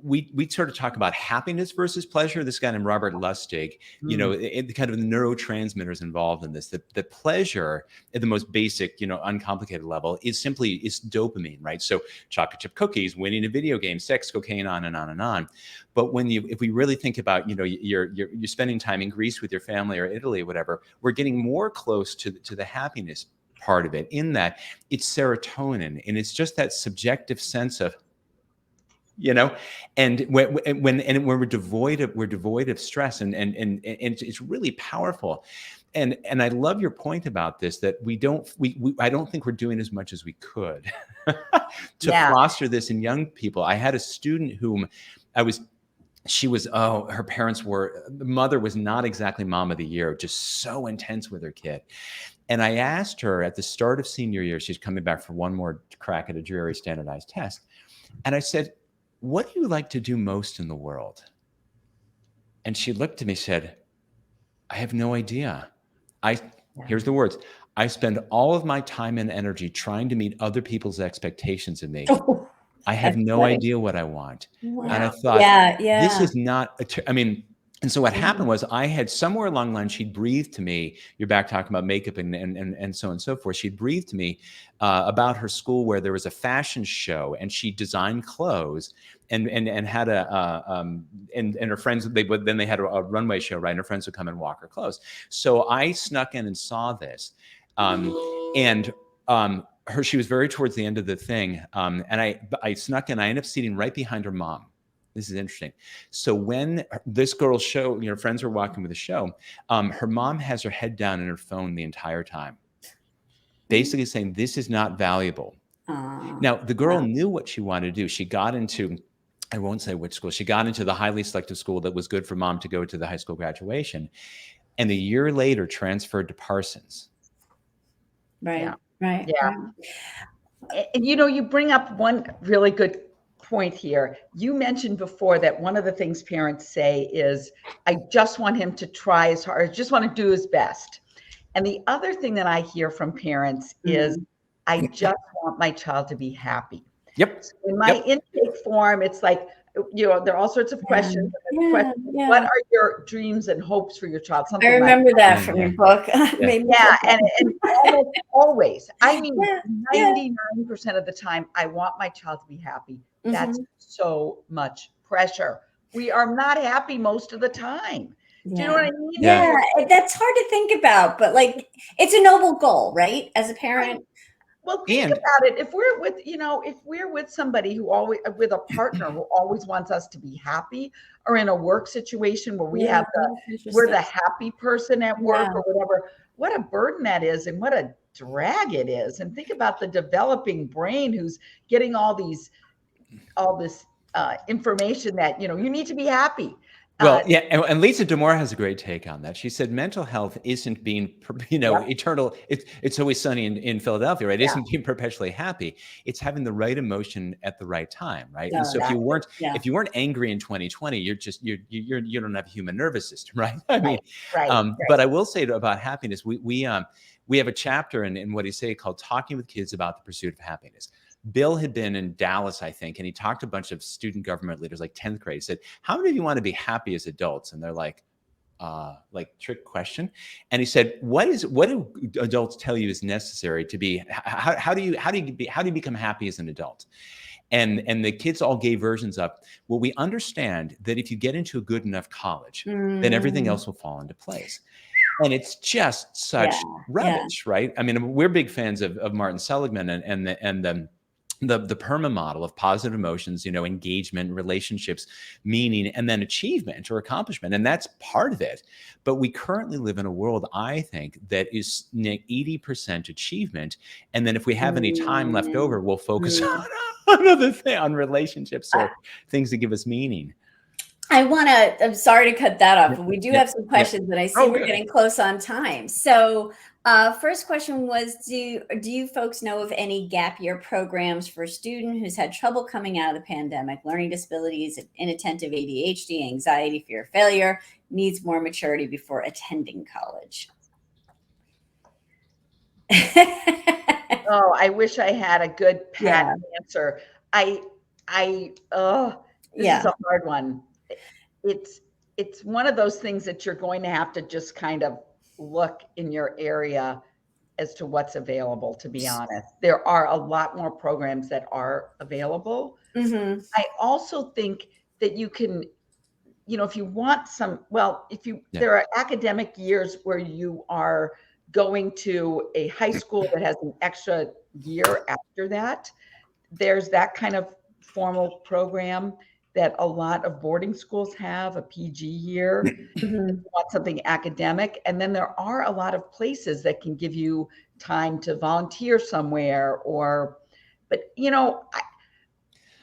we sort of talk about happiness versus pleasure. This guy named Robert Lustig, the kind of the neurotransmitters involved in this. The pleasure at the most basic, uncomplicated level is dopamine, right? So chocolate chip cookies, winning a video game, sex, cocaine, on and on and on. But if we really think about, you're spending time in Greece with your family, or Italy, or whatever, we're getting more close to the happiness part of it, in that it's serotonin, and it's just that subjective sense of, and when we're devoid of stress, and it's really powerful. And I love your point about this, that I don't think we're doing as much as we could to foster this in young people. I had a student whom her parents the mother was not exactly mom of the year, just so intense with her kid. And I asked her at the start of senior year, she's coming back for one more crack at a dreary standardized test. And I said, "What do you like to do most in the world?" And she looked at me and said, "I have no idea. Here's the words. I spend all of my time and energy trying to meet other people's expectations of me. I have no idea what I want." Wow. And I thought, this is not, and so what happened was, I had somewhere along the line, she'd breathed to me, you're back talking about makeup and so on and so forth. She'd breathed to me about her school, where there was a fashion show, and she designed clothes and had and her friends, then they had a runway show, right? And her friends would come and walk her clothes. So I snuck in and saw this. She was very towards the end of the thing. And I snuck in, I ended up sitting right behind her mom. This is interesting. So when this girl's show, friends were walking with the show, her mom has her head down in her phone the entire time, basically saying, this is not valuable. Now, the girl knew what she wanted to do. She got into, I won't say which school, she got into the highly selective school that was good for mom to go to the high school graduation. And a year later transferred to Parsons. Right. Right. And you bring up one really good point here. You mentioned before that one of the things parents say is, I just want him to try as hard, I just want to do his best. And the other thing that I hear from parents is, I just want my child to be happy. Yep. So in my intake form, it's like, there are all sorts of questions. What are your dreams and hopes for your child? I remember that from your book. And almost always, I mean, 99% of the time, I want my child to be happy. That's so much pressure. We are not happy most of the time. Do you know what I mean? Yeah, that's hard to think about, but like, it's a noble goal, right? As a parent. Well, think about it. If we're with somebody who always, with a partner who always wants us to be happy, or in a work situation where we're the happy person at work or whatever, what a burden that is, and what a drag it is. And think about the developing brain who's getting all this information that, you need to be happy. Well, and Lisa D'Amour has a great take on that. She said mental health isn't being, eternal. It's always sunny in Philadelphia, right? It isn't being perpetually happy. It's having the right emotion at the right time, right? And so if you weren't angry in 2020, you don't have a human nervous system, right? I mean, but I will say about happiness, we have a chapter in What Do You Say called "Talking with Kids About the Pursuit of Happiness." Bill had been in Dallas, I think, and he talked to a bunch of student government leaders, like 10th grade. He said, "How many of you want to be happy as adults?" And they're like trick question. And he said, what do adults tell you is necessary to be, how do you become happy as an adult? And the kids all gave versions of, well, we understand that if you get into a good enough college, then everything else will fall into place. And it's just such rubbish, right? I mean, we're big fans of Martin Seligman and the PERMA model of positive emotions, engagement, relationships, meaning, and then achievement or accomplishment. And that's part of it. But we currently live in a world, I think, that is 80% achievement. And then if we have any time left over, we'll focus on another thing, on relationships or things that give us meaning. I'm sorry to cut that off, but we do have some questions, but I see we're getting close on time. So first question was, do you folks know of any gap year programs for a student who's had trouble coming out of the pandemic, learning disabilities, inattentive ADHD, anxiety, fear of failure, needs more maturity before attending college? Oh, I wish I had a good pat answer. This is a hard one. It's one of those things that you're going to have to just kind of look in your area as to what's available, to be honest. There are a lot more programs that are available. I also think that you can, if you want there are academic years where you are going to a high school that has an extra year after that. There's that kind of formal program that a lot of boarding schools have, a PG year. If you want something academic. And then there are a lot of places that can give you time to volunteer somewhere but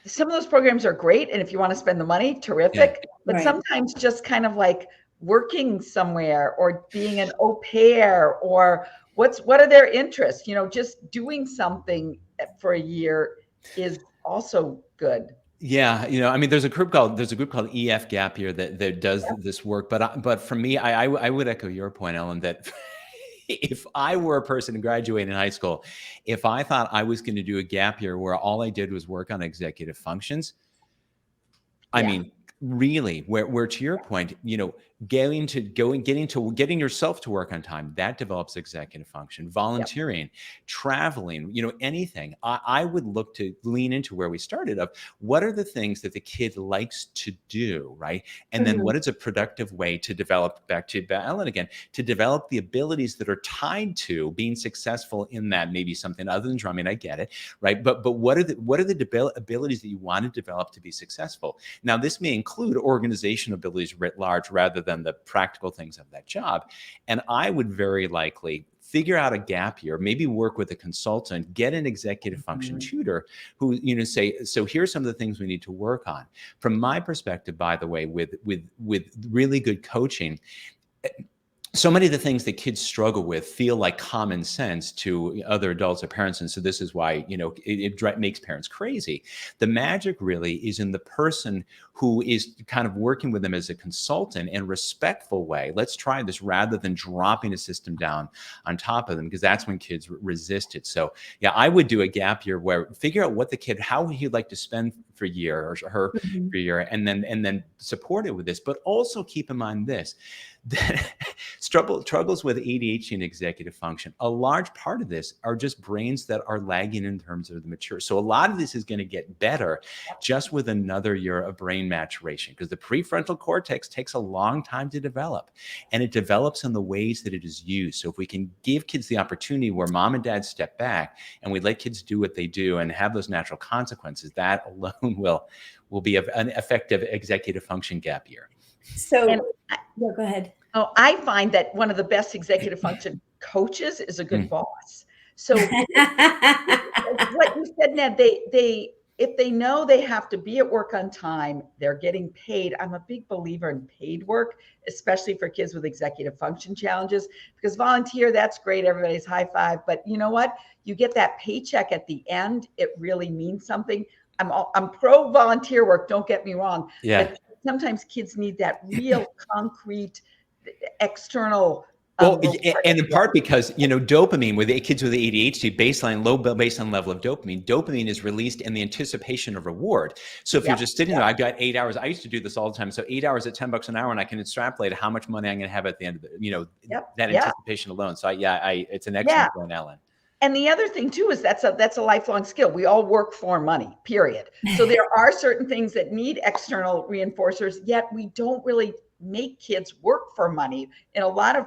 some of those programs are great. And if you want to spend the money, terrific. But sometimes just kind of like working somewhere or being an au pair or what are their interests? Just doing something for a year is also good. Yeah, I mean, there's a group called EF Gap Year that does this work. But for me, I would echo your point, Ellen, that if I were a person graduating high school, if I thought I was going to do a gap year where all I did was work on executive functions, I mean, really, where to your point, getting yourself to work on time, that develops executive function, volunteering, traveling, anything. I would look to lean into where we started of what are the things that the kid likes to do, right? And then what is a productive way to develop, back to Ellen again, to develop the abilities that are tied to being successful in that, maybe something other than drumming, I get it, right? But what are the abilities that you want to develop to be successful? Now, this may include organizational abilities writ large rather than the practical things of that job. And I would very likely figure out a gap year, maybe work with a consultant, get an executive function tutor who, say, so here's some of the things we need to work on. From my perspective, by the way, with really good coaching, so many of the things that kids struggle with feel like common sense to other adults or parents. And so this is why, it makes parents crazy. The magic really is in the person who is kind of working with them as a consultant in a respectful way. Let's try this rather than dropping a system down on top of them, because that's when kids resist it. So yeah, I would do a gap year where figure out what the kid, how he'd like to spend for a year or her for a year, and then support it with this. But also keep in mind this, that struggles with ADHD and executive function, a large part of this are just brains that are lagging in terms of the mature. So a lot of this is going to get better just with another year of brain maturation, because the prefrontal cortex takes a long time to develop, and it develops in the ways that it is used. So if we can give kids the opportunity where mom and dad step back and we let kids do what they do and have those natural consequences, that alone will be an effective executive function gap year. So go ahead. Oh, I find that one of the best executive function coaches is a good boss. So what you said, Ned, they if they know they have to be at work on time, they're getting paid. I'm a big believer in paid work, especially for kids with executive function challenges, because volunteer, that's great. Everybody's high five. But you know what? You get that paycheck at the end. It really means something. I'm pro volunteer work. Don't get me wrong. Yeah. But sometimes kids need that real concrete external. Well, and in part because, dopamine with kids with ADHD, low baseline level of dopamine is released in the anticipation of reward. So if you're just sitting there, I've got 8 hours. I used to do this all the time. So 8 hours at $10 an hour, and I can extrapolate how much money I'm going to have at the end of it, that anticipation alone. So it's an excellent point, Ellen. And the other thing too is that's a lifelong skill. We all work for money, period. So there are certain things that need external reinforcers, yet we don't really make kids work for money. In a lot of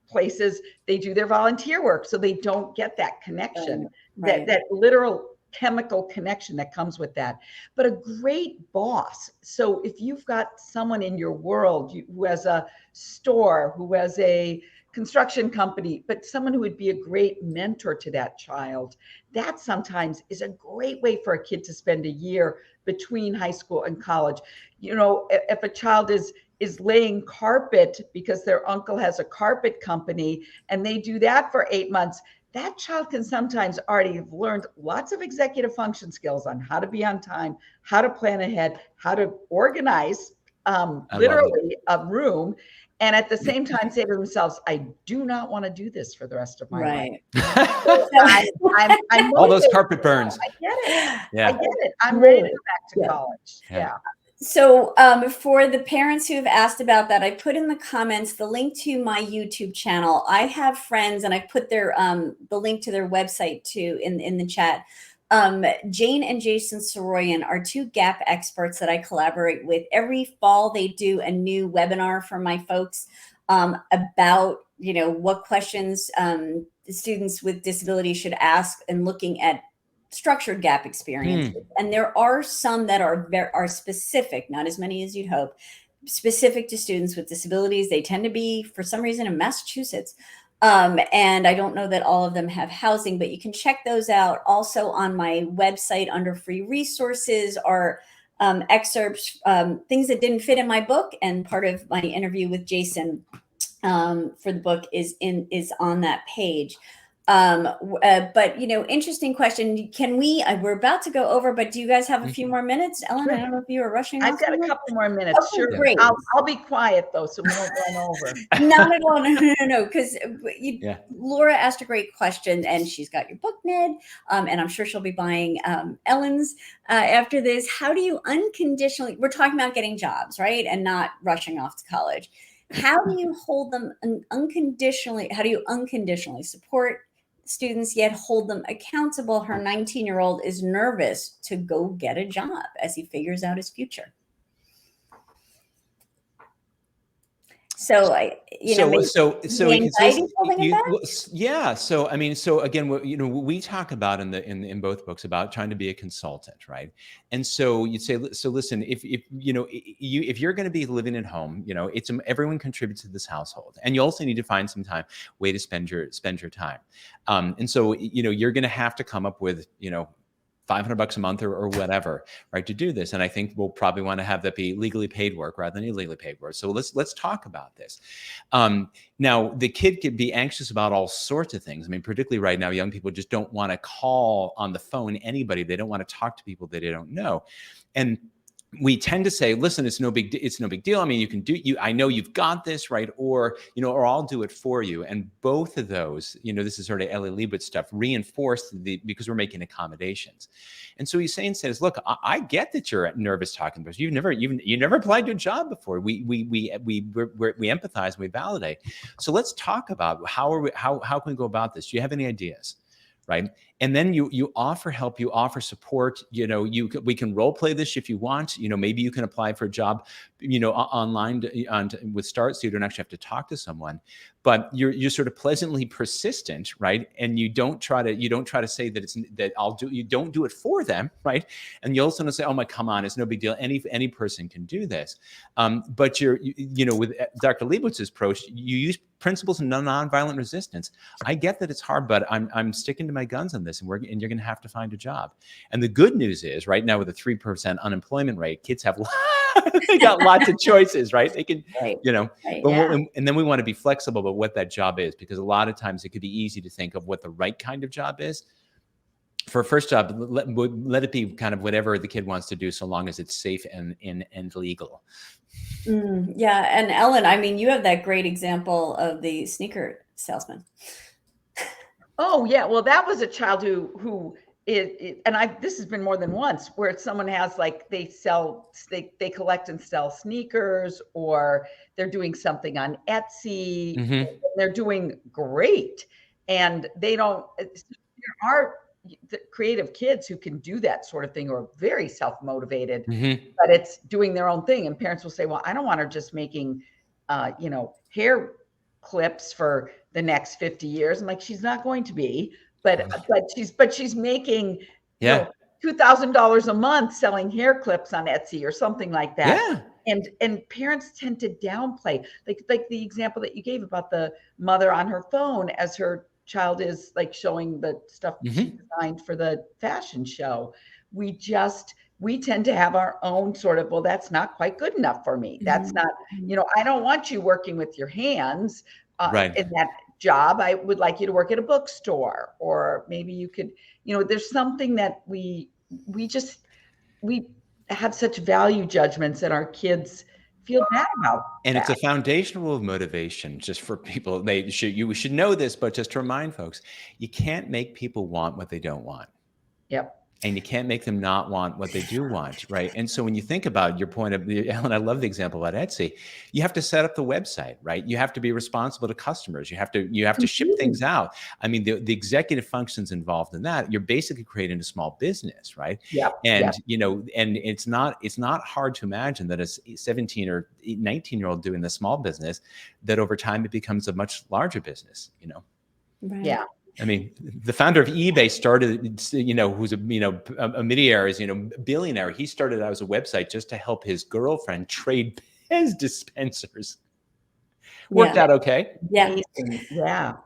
places, they do their volunteer work, so they don't get that connection, that literal chemical connection that comes with that. But a great boss. So if you've got someone in your world who has a store, who has a construction company, but someone who would be a great mentor to that child, that sometimes is a great way for a kid to spend a year between high school and college. If a child is laying carpet because their uncle has a carpet company and they do that for 8 months, that child can sometimes already have learned lots of executive function skills on how to be on time, how to plan ahead, how to organize literally a room, and at the same time say to themselves, I do not want to do this for the rest of my life. So I'm all those carpet burns. I get it. Yeah. I get it. I'm ready to go back to college. Yeah. So for the parents who have asked about that, I put in the comments the link to my YouTube channel. I have friends, and I put their the link to their website too in the chat. Jane and Jason Soroyan are two gap experts that I collaborate with. Every fall, they do a new webinar for my folks about, what questions students with disabilities should ask, and looking at structured gap experiences. And there are some that are specific, not as many as you'd hope, specific to students with disabilities. They tend to be, for some reason, in Massachusetts. And I don't know that all of them have housing, but you can check those out. Also on my website under free resources are excerpts, things that didn't fit in my book. And part of my interview with Jason for the book is on that page. But interesting question. Can we're about to go over, but do you guys have a few more minutes? Ellen, sure. I don't know if you were rushing. I've got a couple more minutes. Okay, sure. Great. I'll be quiet though, so we don't run over. Not at all. No. Because Laura asked a great question, and she's got your book, Ned. And I'm sure she'll be buying Ellen's after this. How do you unconditionally, we're talking about getting jobs, right? And not rushing off to college. How do you hold them unconditionally? How do you unconditionally support students yet hold them accountable? Her 19-year-old is nervous to go get a job as he figures out his future. So again, we talk about in both books about trying to be a consultant, right? And so you'd say, so listen, if you're going to be living at home, everyone contributes to this household, and you also need to find some way to spend your time. And so you're going to have to come up with $500 a month or whatever, right, to do this. And I think we'll probably want to have that be legally paid work rather than illegally paid work. So let's talk about this. Now, the kid could be anxious about all sorts of things. I mean, particularly right now, young people just don't want to call on the phone anybody. They don't want to talk to people that they don't know. And we tend to say, listen, it's no big deal. I mean, you can do, I know you've got this, right? Or, or I'll do it for you. And both of those, this is sort of Ellie Liebowitz stuff, reinforce because we're making accommodations. And so he's saying, says, look, I get that you're nervous talking to us. You never applied to a job before. We empathize and we validate. So let's talk about how can we go about this? Do you have any ideas? Right. And then you offer help, you offer support, we can role play this if you want, maybe you can apply for a job, online with Start, so you don't actually have to talk to someone, but you're sort of pleasantly persistent, right? And you don't try to say that you don't do it for them, right? And you also don't say, oh my, come on, it's no big deal. Any person can do this. But with Dr. Leibowitz's approach, you use principles of nonviolent resistance. I get that it's hard, but I'm sticking to my guns on this, and you're going to have to find a job. And the good news is, right now with a 3% unemployment rate, kids have they got lots of choices, right? They can, Right. And then we want to be flexible about what that job is, because a lot of times it could be easy to think of what the right kind of job is. For a first job, let it be kind of whatever the kid wants to do, so long as it's safe and legal. Yeah. And Ellen, I mean, you have that great example of the sneaker salesman. Oh yeah. Well, that was a child who this has been more than once, where someone has they collect and sell sneakers, or they're doing something on Etsy. Mm-hmm. They're doing great. And there are the creative kids who can do that sort of thing, or are very self-motivated, but it's doing their own thing. And parents will say, well, I don't want her just making, hair clips for the next 50 years. I'm like, she's not going to be, but she's making $2,000 a month selling hair clips on Etsy or something like that. Yeah. And parents tend to downplay, like the example that you gave about the mother on her phone as her child is showing the stuff she designed for the fashion show. We tend to have our own sort of, well, that's not quite good enough for me. That's not, I don't want you working with your hands in that job. I would like you to work at a bookstore, or maybe you could, there's something that we have such value judgments that our kids feel bad about. And it's a foundational rule of motivation, just for people. You should know this, but just to remind folks, you can't make people want what they don't want. Yep. And you can't make them not want what they do want, right? And so when you think about your point of, Ellen, I love the example about Etsy. You have to set up the website, right? You have to be responsible to customers. You have to ship things out. I mean, the executive functions involved in that, you're basically creating a small business, right? Yeah. And and it's not hard to imagine that a 17 or 19-year-old doing the small business, that over time it becomes a much larger business, Right. Yeah. I mean, the founder of eBay started, who's a Midiary's, billionaire. He started out as a website just to help his girlfriend trade Pez dispensers. Worked out okay. Yeah. Yeah.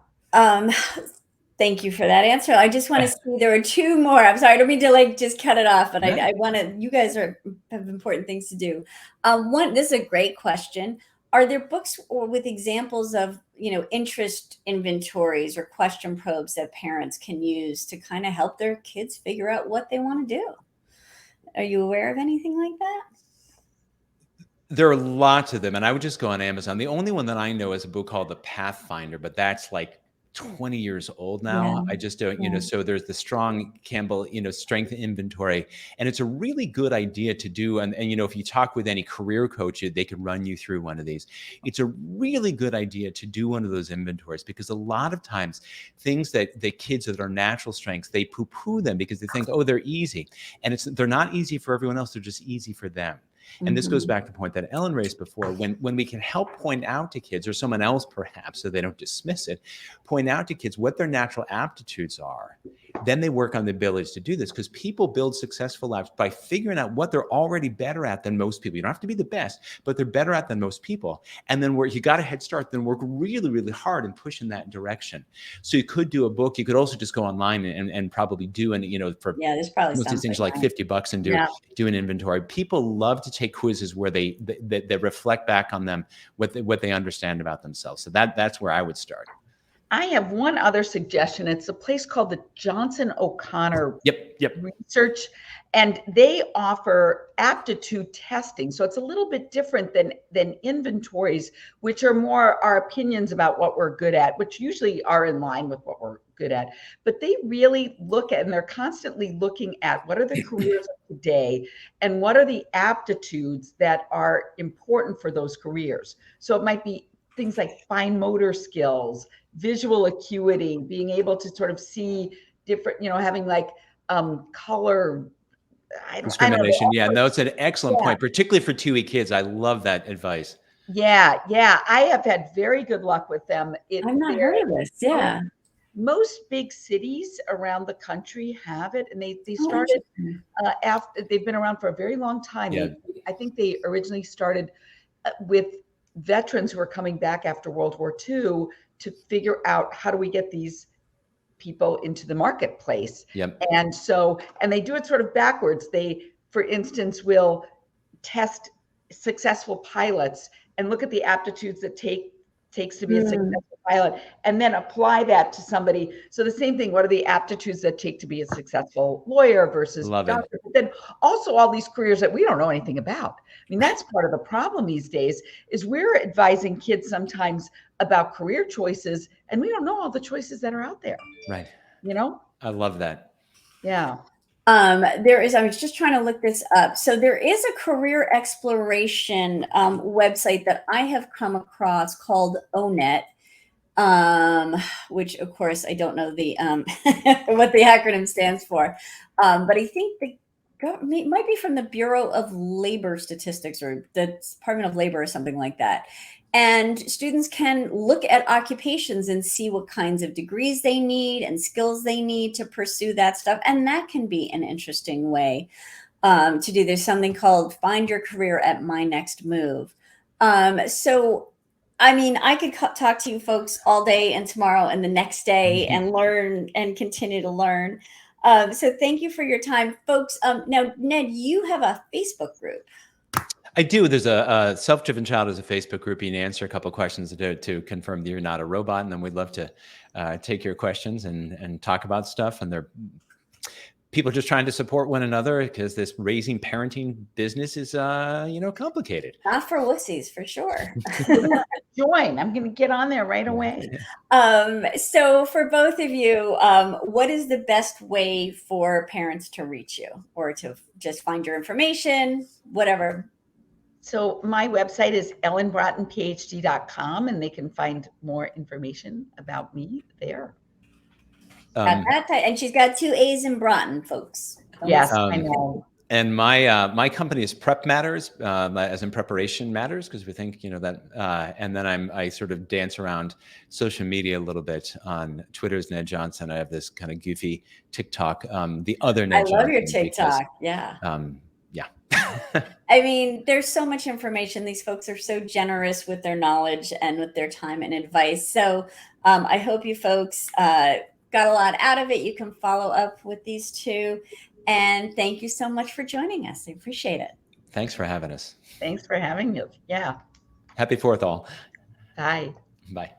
Thank you for that answer. I just want to see, there were two more. I'm sorry, I don't mean to just cut it off, but I want to, you guys have important things to do. This is a great question. Are there books with examples of, interest inventories or question probes that parents can use to kind of help their kids figure out what they want to do? Are you aware of anything like that? There are lots of them, and I would just go on Amazon. The only one that I know is a book called The Pathfinder, but that's 20 years old now. I just don't, so there's the Strong Campbell, strength inventory, and it's a really good idea to do. And if you talk with any career coach, they can run you through one of these. It's a really good idea to do one of those inventories, because a lot of times things that the kids that are natural strengths, they poo-poo them because they think, oh, they're easy. And they're not easy for everyone else. They're just easy for them. And this goes back to the point that Ellen raised before, when we can help point out to kids, or someone else perhaps, so they don't dismiss it, point out to kids what their natural aptitudes are, then they work on the abilities to do this, because people build successful lives by figuring out what they're already better at than most people. You don't have to be the best, but they're better at than most people. And then where you got a head start, then work really, really hard and push in that direction. So you could do a book. You could also just go online and probably do, and for there's probably most of these things like $50 and do an inventory. People love to take quizzes where they reflect back on them, what they understand about themselves. So that's where I would start. I have one other suggestion. It's a place called the Johnson O'Connor Research, and they offer aptitude testing. So it's a little bit different than inventories, which are more our opinions about what we're good at, which usually are in line with what we're good at. But they really look at, and they're constantly looking at, what are the careers of today and what are the aptitudes that are important for those careers. So it might be things like fine motor skills, visual acuity, being able to sort of see different, having like color discrimination. Yeah, no, it's an excellent point, particularly for 2E kids. I love that advice. Yeah. I have had very good luck with them. I've not heard of this. Yeah. Most big cities around the country have it, and they started after they've been around for a very long time. Yeah. I think they originally started with veterans who are coming back after World War II to figure out, how do we get these people into the marketplace? Yep. And they do it sort of backwards. They, for instance, will test successful pilots and look at the aptitudes that takes to be a successful pilot, and then apply that to somebody. So the same thing, what are the aptitudes that take to be a successful lawyer versus doctor? But then also all these careers that we don't know anything about. I mean, that's part of the problem these days, is we're advising kids sometimes about career choices, and we don't know all the choices that are out there. Right. I love that. Yeah. There is, I was just trying to look this up. So there is a career exploration website that I have come across called ONET, which of course I don't know the what the acronym stands for, but I think the government might be from the Bureau of Labor Statistics or the Department of Labor or something like that. And students can look at occupations and see what kinds of degrees they need and skills they need to pursue that stuff. And that can be an interesting way to do. There's something called Find Your Career at My Next Move. So, I mean, I could talk to you folks all day and tomorrow and the next day and learn and continue to learn. So thank you for your time, folks. Now, Ned, you have a Facebook group. I do. There's a Self-Driven Child is a Facebook group. You can answer a couple of questions to confirm that you're not a robot. And then we'd love to take your questions and talk about stuff. And they're people just trying to support one another, because this raising parenting business is, complicated. Not for wussies, for sure. Join. I'm going to get on there right away. So for both of you, what is the best way for parents to reach you, or to just find your information, whatever? So my website is ellenbraatenphd.com, and they can find more information about me there. And she's got 2 A's in Braaten, folks. Yes, I know. And my company is PrepMatters, as in preparation matters, because we think that. And then I sort of dance around social media a little bit. On Twitter's Ned Johnson. I have this kind of goofy TikTok. The other Ned Johnson. I love your TikTok. Yeah. I mean, there's so much information. These folks are so generous with their knowledge and with their time and advice. So I hope you folks got a lot out of it. You can follow up with these two. And thank you so much for joining us. I appreciate it. Thanks for having us. Thanks for having me. Yeah. Happy 4th all. Bye. Bye.